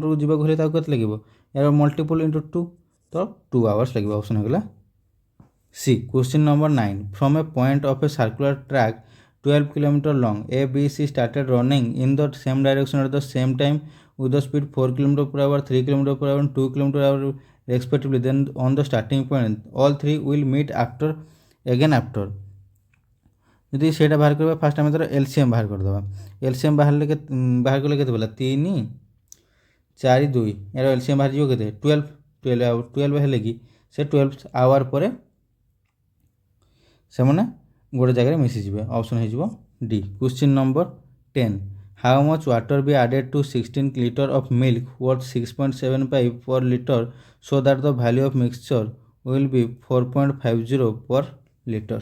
को जीवा गले लगे यार मल्टीपल इंटू 2 तो 2 hours लगे ऑप्शन होगा C. Question number 9 from a point of a circular track 12 km long A B C started running in the same direction at the same time with the speed 4 km per hour 3 km per hour and 2 km per hour respectively then on the starting point all three will meet after यदि सेटा बाहर करबा fast आम LCM बाहर करदेबा LCM बाहर कले केते बोला 3 4 2 यार एलसीएम बाहर जीवो केते 12 हेले कि से 12 आवर पर से माने गोटे जगह मिसीजे ऑप्शन हो D. Question number 10 how much water be added to 16 litre of milk worth 6.75 per litre so that the value of mixture will be 4.50 per litre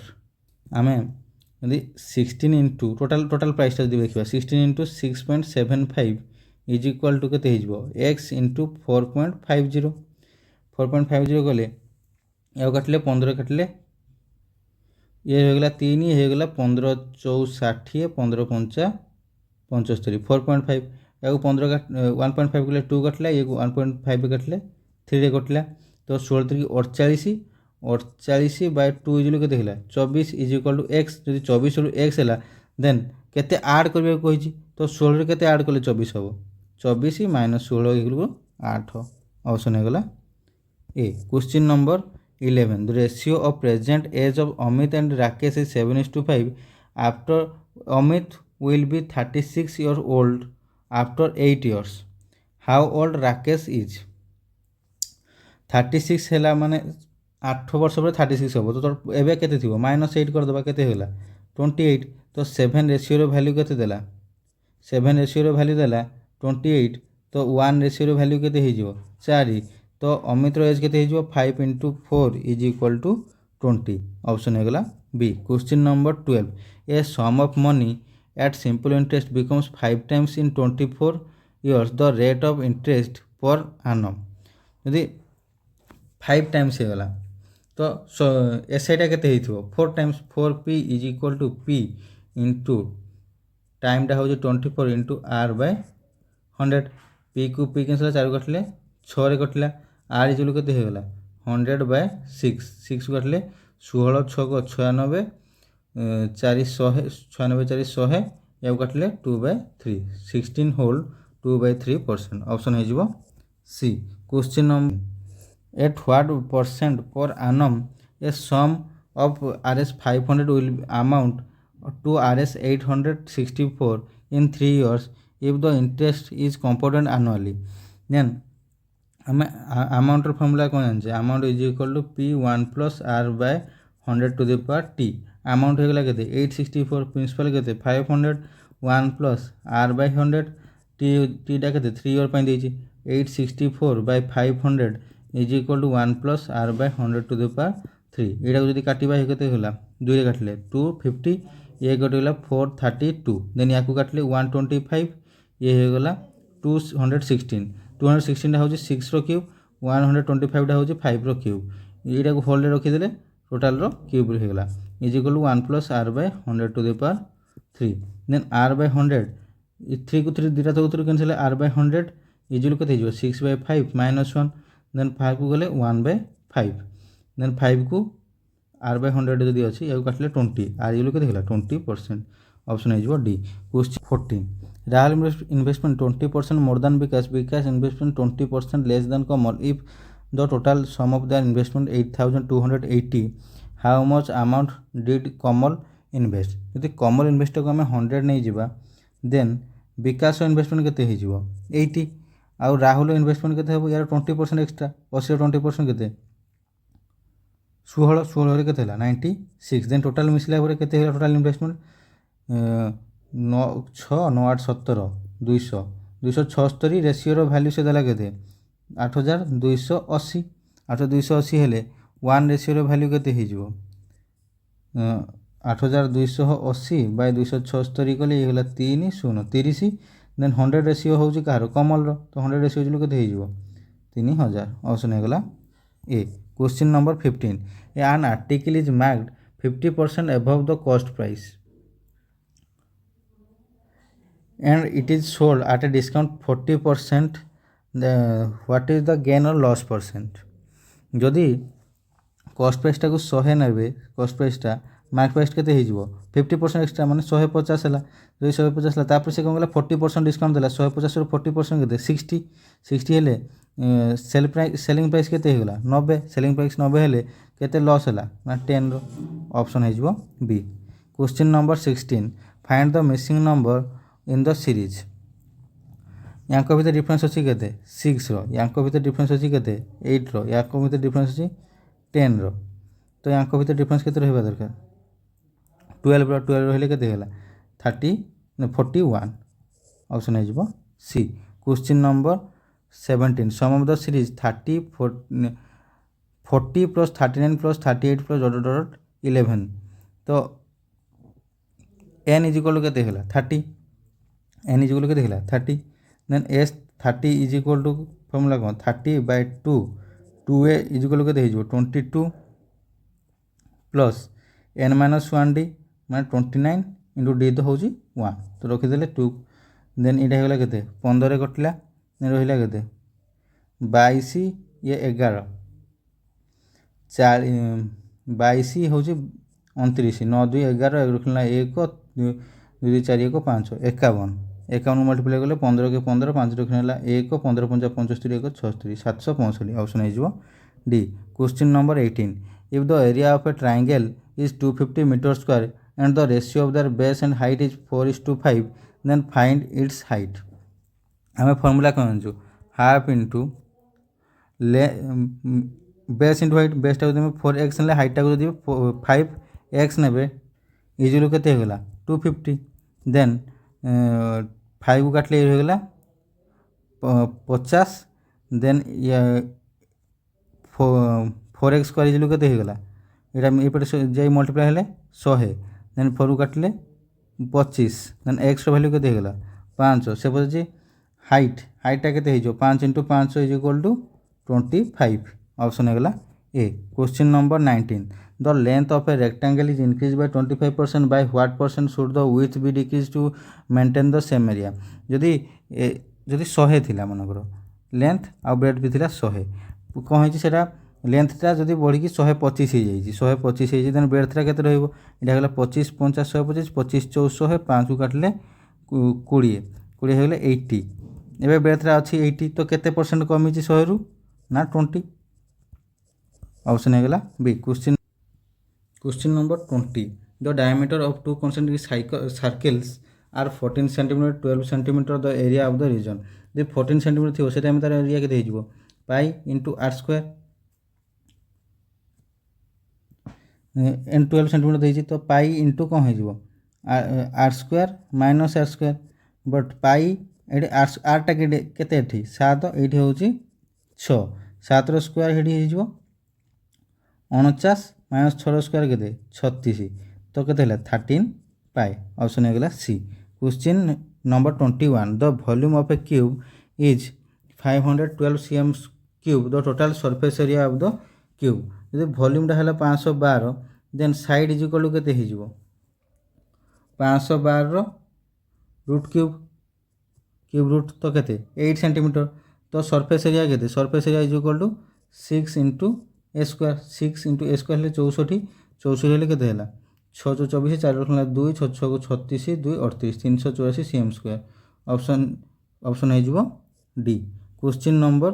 आम यदि 16 इंटू टोटाल प्राइस देखा 16 इंटू 6.75 इज इक्वाल टू के x into 4.50 गले या काटले 15 काटले ये होगला 3 ये होगला 15 4 60 15 5 75 4.5 या 15 1.5 गले 2 कटला ये 1.5 कटले 3 कटला तो 16 3 48 बाय 2 इज के देखला 24 इज इक्वल टू एक्स जदि 24 रु एक्स है देन केते ऐड करबे कहि तो 16 रे केते ऐड करले 24 हो 24 माइनस 16 इक्वल 8 ऑप्शन होगला A. Question number 11 the ratio of present age of Amit and Rakesh is 7:5 after Amit will be 36 years old after 8 years how old Rakesh is 36 है माने 8 वर्ष पर 36 हम तो एवं के -8 करदे के 28 तो 7 रेशियो वैल्यू के 7 रेशियो वैल्यू देला 28 तो 1 रेशियो वैल्यू के 4 तो अमित एज के 5 into 4 is equal to 20 option होगा B. Question number 12 a sum of money at simple interest becomes 5 times in 24 years the rate of interest per annum यदि 5 times होगा तो S I के 4 times 4p is equal to p into टाइमटा हूँ 24 into r by 100 p को p cancel 4 कटले 6 रे कटला are is के 100/6 काटले 16 6 96 400 या काटले 2/3 16 होल 2/3% ऑप्शन हो C. Question number at what percent per annum a sum of RS 500 will amount to RS 864 इन 3 years if the interest is compounded annually then अमाउंटर फॉर्मूला कौन जाने amount is equal to P1 + R/100 to the power T amount होगा के 864 principal के 500 1 + R/100 टीटा के 3 year 864/500 is equal to 1 + R/100 to the power 3 यहाँ को जो काटा ये के 2 काटले 250 ये कटगला 432 देन या काटले 125 ये होगला 216 216टा हूँ 6 रो क्यूब 125टा हूँ 5 रो क्यूब यहाँ को होल्ड रखीदे टोटाल रो क्यूब होगा is equal to 1 plus r by 100 to the power 3 then r by 100 3 को 3 दुटा तो cancel r by 100 is equal के 6 बाय 5 माइनस 1 देन 5 को गले 1 बाय 5 देन 5 को r बाय 100 जदि अच्छी या काटिले 20 r इज इक्वल के 20% ऑप्शन हो D question 14 real investment 20% more than Vikas investment 20% less than Kamal if the total sum of the investment 8280 how much amount did Kamal invest यदि कमल invest को आम 100 नहीं जावा देन विकास इन्वेस्टमेंट केते हो जिवो 80 आउ राहुल इन्वेस्टमेंट केते हो यार 20% एक्स्ट्रा 80 20% केते 16 16 केते हला 96 देन टोटल मिसला परे केते हला टोटल इन्वेस्टमेंट 9 6 9 8 17 200 276 रेशियो रो वैल्यू से देला केते 8280 8280 हेले 1 रेशियो रो वैल्यू केते हो जिवो 8280 बाय 276 कले ये हला 3 0 30 देन 100 रेशियो होउची कार कमल रो तो 100 रेशियो जलो केते हो जिवो 3000 ऑप्शन हो गला A question number 15 an article is marked 50% above the cost price and it is sold at a discount 40% what is the gain or loss percent जदि कस्ट प्राइसटा को 100 नेबे कस्ट प्राइसटा मार्क प्राइस केते हो जिवो 50% एक्स्ट्रा माने 150 हला जो 150 हला तापर से कोन गला 40% डिस्काउंट देला 150 रो 40% केते 60 60 हेले सेलिंग प्राइस केते हो गला 90 सेलिंग प्राइस 90 हेले केते लॉस हला ना 10 रो ऑप्शन हो जिवो B question number 16 find the missing number in the series यांको भीतर डिफरेंस अछि केते 6 रो यांको भीतर डिफरेंस अछि केते 8 रो यांको भीतर डिफरेंस अछि 10 रो तो यांको भीतर डिफरेंस केते रहबा दरकार 12 रो 12 हेले केते होला 41 ऑप्शन हो जिवो C question number 17 sum of the series 40 plus 39 plus 38 plus dot 11 तो n इज इक्वल टू केते होला 30 n इज इक्वल टू केते होला 30 then s 30 is equal to formula कोन 30 by 2 2a is equal to केते हो 22 प्लस n माइनस 1d माने 29 into d तो हो 1 तो रखि देले 2 देन इटा होला केते 15 कटला रहिला केते 22 ये 11 4 22 हो 29 9 2 11 रखला 1 2 2 4 1 5 51 51 मल्टीप्लाई कले 15 के 15 5 रखला 1 15 5 75 1 76 765 ऑप्शन हो जिवो D question number 18 if the area of a triangle is 250 metre square and the ratio of their base and height is 4:5 then find its height हमें फॉर्मूला कौन जो half into base into height बेसटा जो 4x ने हाइटा को जो 5x ने इजिलू के होगा 250 देन 5 को काटले ये होगा 50 देन 4x स्क्वायर इजिलू के होगा यहाँ ये मल्टीप्लाई हेले 100 देन 4 को काटले 25 देन x वैल्यू के होगा 500 से पचे हाइटा के 5 into 5 is equal to 25 option होगा A question number 19 the length of a rectangle is increase by 25% by what percent should the width be decrease to maintain the same area जदि 100 थिला मनकर length आ breath भी थिला 100 कौन होइछि सेटा लेंथटा जदि बढ़ी 125 हो जाए 125 हो जाए ब्रेथटा के रहा 25 50 125 25 400 5 को काटले 20 20 हो 80 एवं ब्रेथटा अच्छी 80 तो केते परसेंट कमी 100 रु ना 20 ऑप्शन होगा B question number 20 the diameter of two concentric circles are 14 centimetre 12 centimetre the area of the region जब 14 सेंटीमीटर थी से टाइम तार एरिया के pi into R square and 12 centimetre देती तो पाई इंटू कौन हो R square minus R square but pi ये आरटा के 7 ये हूँ 6 7 स्क्वायर ये हो 49 माइनस 6 स्क्वायर के 36 तो के 13 पाई ऑप्शन होगा C question number 21, the volume of a cube is 512 cm cube, the total surface area of the cube. যদি ভଲ୍ୟୁমଟା ହେଲା 512 ଦେନ୍ ସାଇଡ଼୍ ଇଜ୍ ଇକ୍ୱାଲ୍ ଟୁ କେତେ ହେଇଯିବ 512ର ରୁଟ୍ କ୍ୟୁବ୍ ରୁଟ୍ ତ କେତେ 8 ସେଣ୍ଟିମିଟର ତ ସର୍ଫେସ୍ ଏରିଆ କେତେ surface area is equal two 6 into A square 6 into A square ହେଲେ 64 ହେଲେ କେତେ ହେଲା 6 24 4 ହେଲା 2 6 6 36 2 38 384 cm ସ୍କୋୟାର୍ ଅପସନ୍ ହେଇଯିବ D. Question number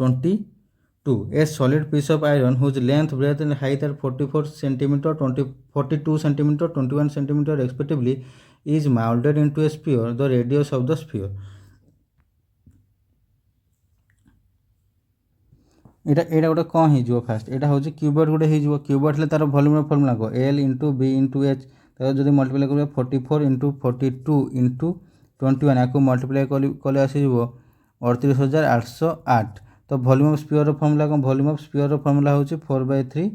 22, a solid piece of iron whose length, breadth and height are 44 cm, 42 cm, 21 cm respectively is molded into a sphere. The radius of the sphere. এটা গোটে କ'ଣ ହେଇଯିବ first ଏଇଟା ହେଉଛି କ୍ୟୁବଏଡ଼ ଗୋଟେ ହେଇଯିବ କ୍ୟୁବଏଡ଼ ହେଲେ ତାର ଭଲ୍ୟୁମ୍ର ଫର୍ମୁଲା କ'ଣ L into B into H ତାକୁ ଯଦି ମଲ୍ଟିପ୍ଲାଏ କରିବା 44 ଇଣ୍ଟୁ 42 ଇଣ୍ଟୁ 21 ୟାକୁ ମଲ୍ଟିପ୍ଲାଏ କଲେ ଆସିଯିବ 38,808 तो वॉल्यूम ऑफ स्फीयर फॉर्मूला कौन वॉल्यूम ऑफ स्फीयर फॉर्मूला होची 4/3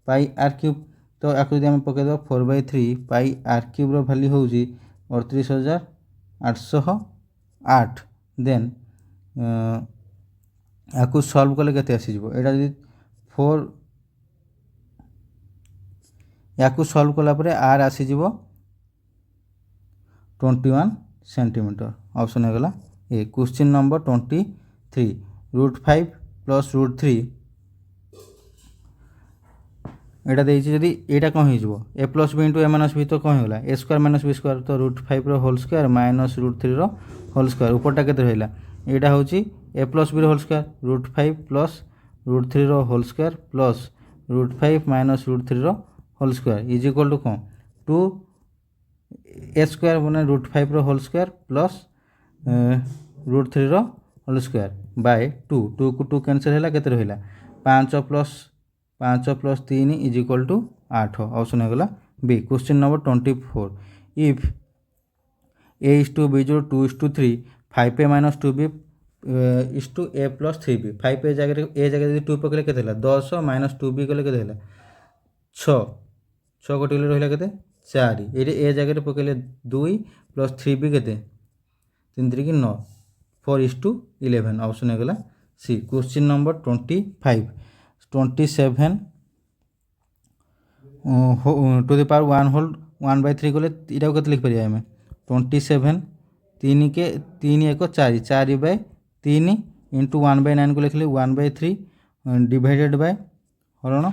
पाई आर क्यूब तो याको यदि आम पकईद 4/3 पाई आर क्यूब रो वैल्यू होची 38,808 देन याको सॉल्व कले केते आसीजिवो एटा यदि 4 याको सॉल्व कला परे आर आसीजिवो 21 सेंटीमीटर ऑप्शन हो गला ए। क्वेश्चन नंबर 23, √5 प्लस √3 एटा देइछि जदि एटा कोन होई जबो a plus b into a minus b तो कोन होला a square minus b square तो √5 रो होल स्क्वायर माइनस √3 रो होल स्क्वायर ऊपरटा केते रहला एटा होछि a प्लस b रो होल स्क्वायर √5 प्लस √3 रो होल स्क्वायर प्लस √5 माइनस √3 रो whole square is equal to कोन 2 a स्क्वायर माने √5 रो होल स्क्वायर प्लस √3 रो होल स्क्वायर बाय 2 2 को 2 कैंसिल है केते रहिला 5 plus 3 is equal to 8 option हो गला B. Question number 24, if a is to b is to 2 is to 3 5a minus 2b is to a plus 3b 5a जगह a जगह 2 पकले केते हला 10 minus 2b कले केते हला 6 6 कटिले रहिला केते 4 एटे a जगह पकले 2 plus 3b केते 3 3 की 9 4 is to 11 ऑप्शन हो गला C. Question number 27 to the power 1 whole 1/3 कले इटा केते लिख परिया हमें 27 3 के 3 1 4 4/3 इंटू 1/9 को लिखले 1/3 डिवाइडेड बाय हरण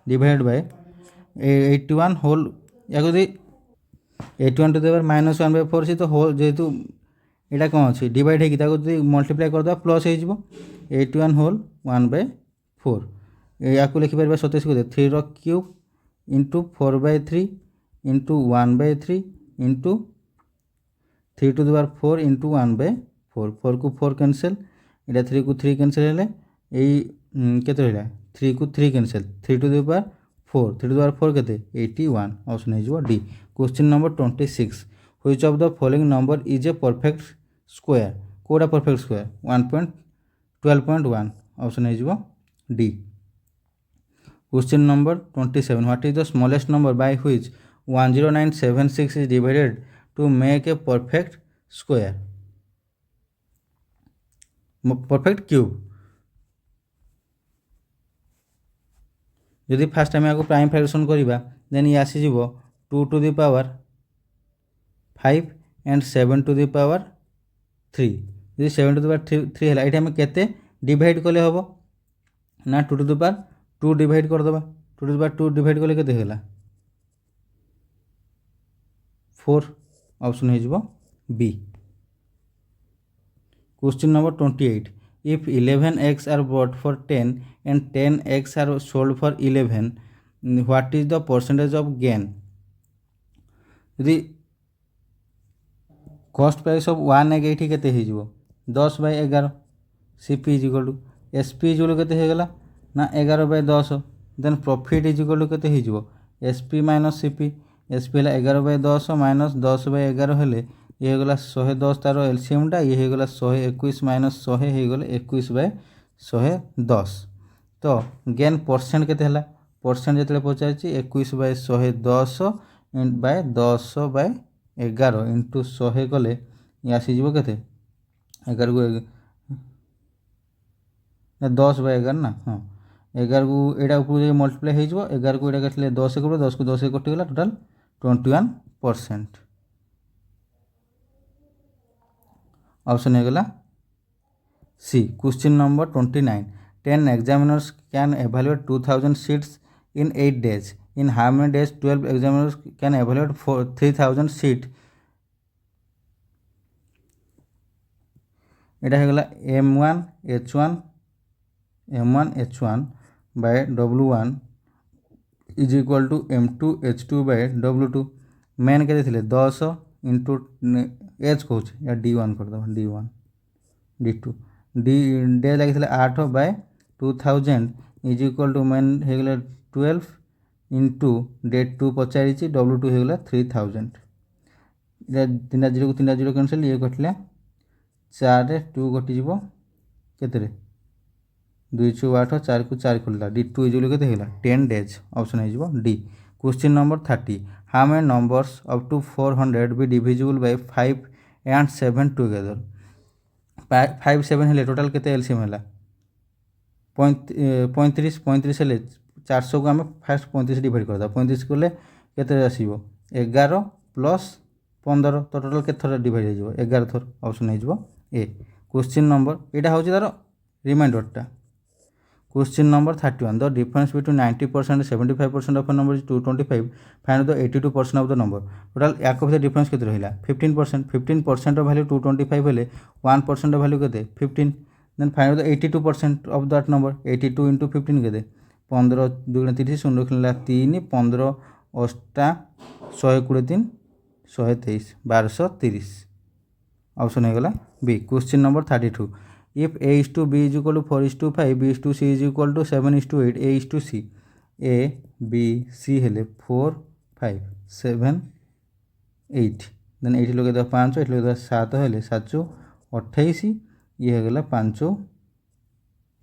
डिवाइडेड बाय 81 होल या यदि 81 टू द पावर -1/4 से तो होल जेतु एटा कौन अच्छे डिवाइड है कि मल्टीप्लाई करदे प्लस हो 81 होल 1/4 या लिखिपर 27 को 3 रो cube into 4/3 into 1/3 into 3 to the power 4 into 1/4 4 को 4 कैंसिल एटा 3 को 3 कैंसिल हेले केते रहिला 3 को 3 cancel 3 to the power 4 3 to the power 4 केते 81 ऑप्शन हो D. Question number 26, which of the following number is a perfect square कोडा परफेक्ट स्क्वायर 1.12.1 ऑप्शन हो D. Question number 27, what is the smallest number by which 10976 is divided to make a perfect square perfect cube यदि first आम आपको prime fraction करवा then ये आसीज 2 to the power 5 and 7 to the power 3 यदि 7 to the power 3 है ये आम के डिवाइड कले हम ना 2 टू द पावर 2 डिवाइड करदे 2 टू द पावर 2 डिवाइड कले के 4 ऑप्शन हो B. Question number 28, if 11 eggs are bought for 10 and 10 eggs are sold for 11 what is the percentage of gain यदि कॉस्ट प्राइस ऑफ 1 एग ये के 10/11 CP is equal to SP is equal के ना 11/10 then profit is equal to के SP minus CP SP है 11/10 minus 10/11 हेले ये होगला 110 तार एलसीएमटा ये होगला 121 माइनस 100 हो गले 21/110 तो गेन परसेंट केते हला परसेंट जतले पचारछि 21/110 बाय 10/11 11 इंटू 100 कले ये आसीज के 11 को 10/11 ना हाँ 11 को यहाँ ऊपर मल्टीप्लाई हो 11 को यहाँ काटिले 10 कर 10 को 10 कटिगला टोटाल 21%। ऑप्शन होगा C. Question number 29 10 examiners can evaluate 2000 seats in 8 days. In how many days 12 examiners can evaluate 3000 seat? এটা হয়ে গেল M1 by W1 is equal to M2 H2 by W2। Main के 10 इंटू एच कौच या D1 करदे D1 D2 day लगे 8 by 2000 is equal to men हो 12 into day 2 पचारि W2 हो 3000। तीन 0 को 3 0 कैंसल ये कटिले 4 2 कटिज के 2 6 8 4 को 4 खोल D2 इज के 10 days। ऑप्शन हो D. Question number 30 how many numbers up to 400 be divisible by 5 and 7 together. 5 7 हेले टोटाल केते एलसीएम है 35 हेले 400 को आम फास्ट 35 डिवाइड करदा 35 कले केते आसीबो 11 प्लस 15 तो टोटाल केते थर डिवाइड हो 11 थर। ऑप्शन हो ए। क्वेश्चन नंबर यहाँ हूँ तार रिमाइंडरटा। Question number 31 the difference between 90% and 75% of a number is 225 find the 82% of the number. Total या भितर डिफरेंस के रहा 15%। 15% वैल्यू 225 हेले 1% वैल्यू के 15 then find the 82% of that number 82 into 15 के 15 2 30 शून्य खेला 3 15 8 123 123 1230। ऑप्शन हो गला B. Question number 32 if A is to B is equal to 4 is to 5 B is to C is equal to 7 is to 8 A is to C A B C हेले 4 5 7 8 then 8 लगे 5 8 लगे 7 हेले 7 28 ये हो गला 5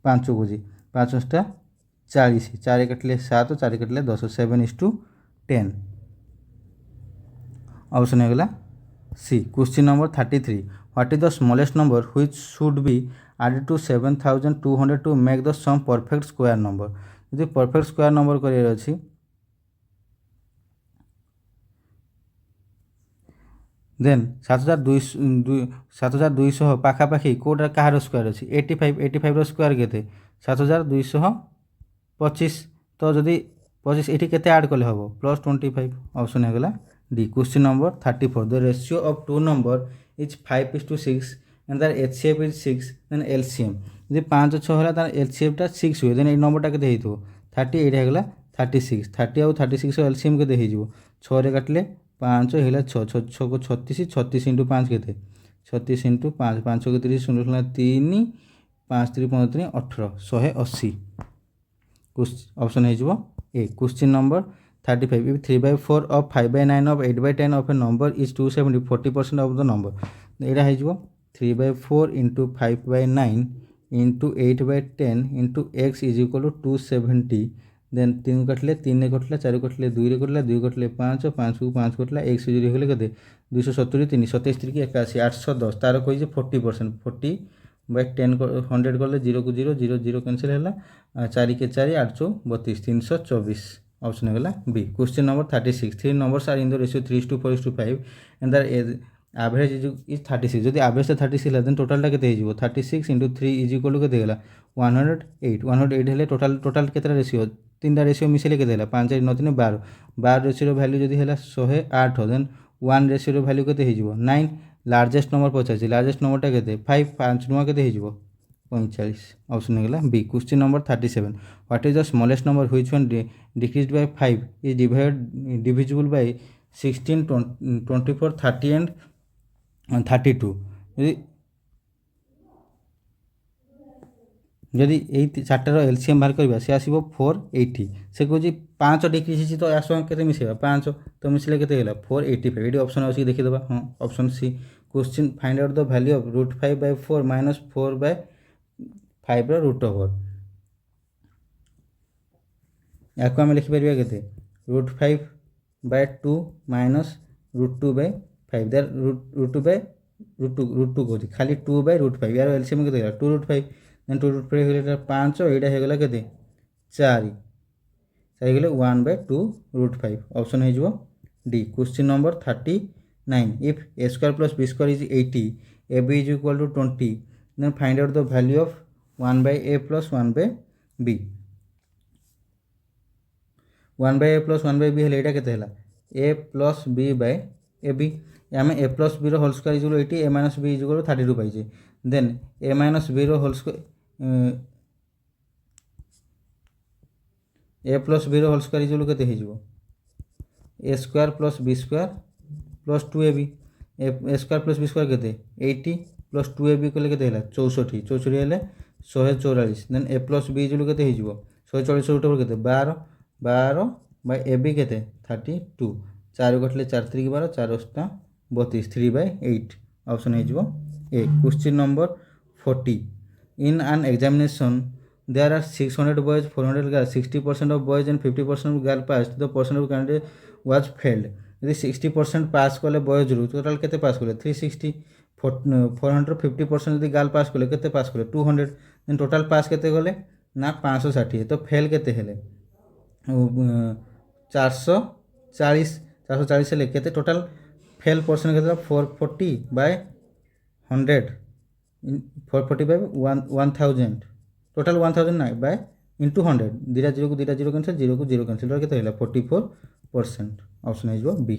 5 को 5 टा 40 4 कटिले 7 4 कटिले 10 7 is to 10। ऑप्शन हो गला C. Question number 33 what is the smallest number which should be added to 7200 to make the sum perfect square number। यदि परफेक्ट स्क्वायर नंबर करार अच्छी देन 7200 पाखापाखि कौटा कहार स्क्वायर अच्छी 85 स्क्वायर के 7225 तो जदि 25 ये के आड कले हम +25। ऑप्शन होगा D. Question number 34 the ratio of two number is 5:6 and तार HCF इज 6 देन LCM यदि 5 6 है तार LCF 6 हुए देन ये नंबरटा के 30 ये होगा 36 30 आउ 36 LCM के 6 काटिले 5 है 6 6 को 36 36 इंटू 5 के 36 इंटू 5 5 को 30 शून्य 3 5 3 15 18 180। ऑप्शन हो A. Question number 35 if 3/4 of 5/9 of 8/10 of a number is 270 40% of the number यहाँ हो 3/4 into 5/9 into 8/10 into x is equal to 270 then 3 कटिले 3 कटिला 4 कटिले 2 कटिला 2 कटिले 5 5 को 5 कटिला x इज इक्वल के 270 3 27 3 81 810 तार कही 40% 40/10 100 कले 0 को 0 0 0 कैंसिल है 4 के 4 832 324। ऑप्शन होगा B. Question number 36 3 numbers are in the ratio 3:4:5 and their average is 36 जब एवरेज 36 है देन टोटालटा के 36 इंटू 3 इज इक्वल के 108 108 हेले टोटाल के रेशियो 3टा रेशियो मिसेले के 5 9 3 12 12 रेशियो वैल्यू जब है 108 देन 1 रेशियो वैल्यू के 9 लार्जेस्ट नंबर पचार लार्जेस्ट नंबरटा के 5 5 नुआ के 45। ऑप्शन होगा B. Question number 37 what is the smallest number which when decreased by 5 is divisible by 16 24 30 and 32। जदि यही चार्टार एलसीएम बाहर करवा सी आसो 480 से कहे 5 डिक्रीज तो या संगे के मिसेबा 5 तो मिसले के 485 ये ऑप्शन अच्छी देखीदे हाँ option C. Question find out the value of √5/4 minus 4/5 √over या आम लिखिपर के √5/2 माइनस √2/4 फाइव देर root two by root two कौन खाली 2/√5 यार एलसीएम के 2√5 देन 2√5 हो गला 5 एटा हो गला केते 4 गले 1/2√5 ऑप्शन हो D. Question number 39 if a square plus b square is 80 ab is equal to 20 then find out the value of 1/a plus 1/b 1/a plus 1/b हेले एटा केते हला a plus b by ab आम a plus b रो whole square is 80 a minus b इज 32 पाइजे then a minus b रो whole square a plus b रो whole square is केते हो a square plus b square plus 2ab a square plus b square केते 80 plus 2ab कले केते हला 64 64 हेले 144 then a plus b is केते हो 144 ऊपर केते 12 12 बाय ab केते 32 4 कटले 4 3 12 4 8 32 3/8 ऑप्शन हो A. Question number 40 in an examination there are 600 boys 400 girls 60% of boys and 50% of girls passed the percent of candidate was failed यदि 60% पास कले बॉयज रु टोटाल केते पास कले 360 450% यदि गर्ल पास कले केते पास कले 200 देन टोटाल पास केते गले ना 560 तो फेल केते हेले 440 हेले केते टोटाल फेल परसेंट केते 440/100 440/1000 टोटाल 1000 ना बाय इंटू 100 2 0 को 2 0 कैंसिल 0 को 0 कैंसिल केते हेला 44% ऑप्शन हो बी।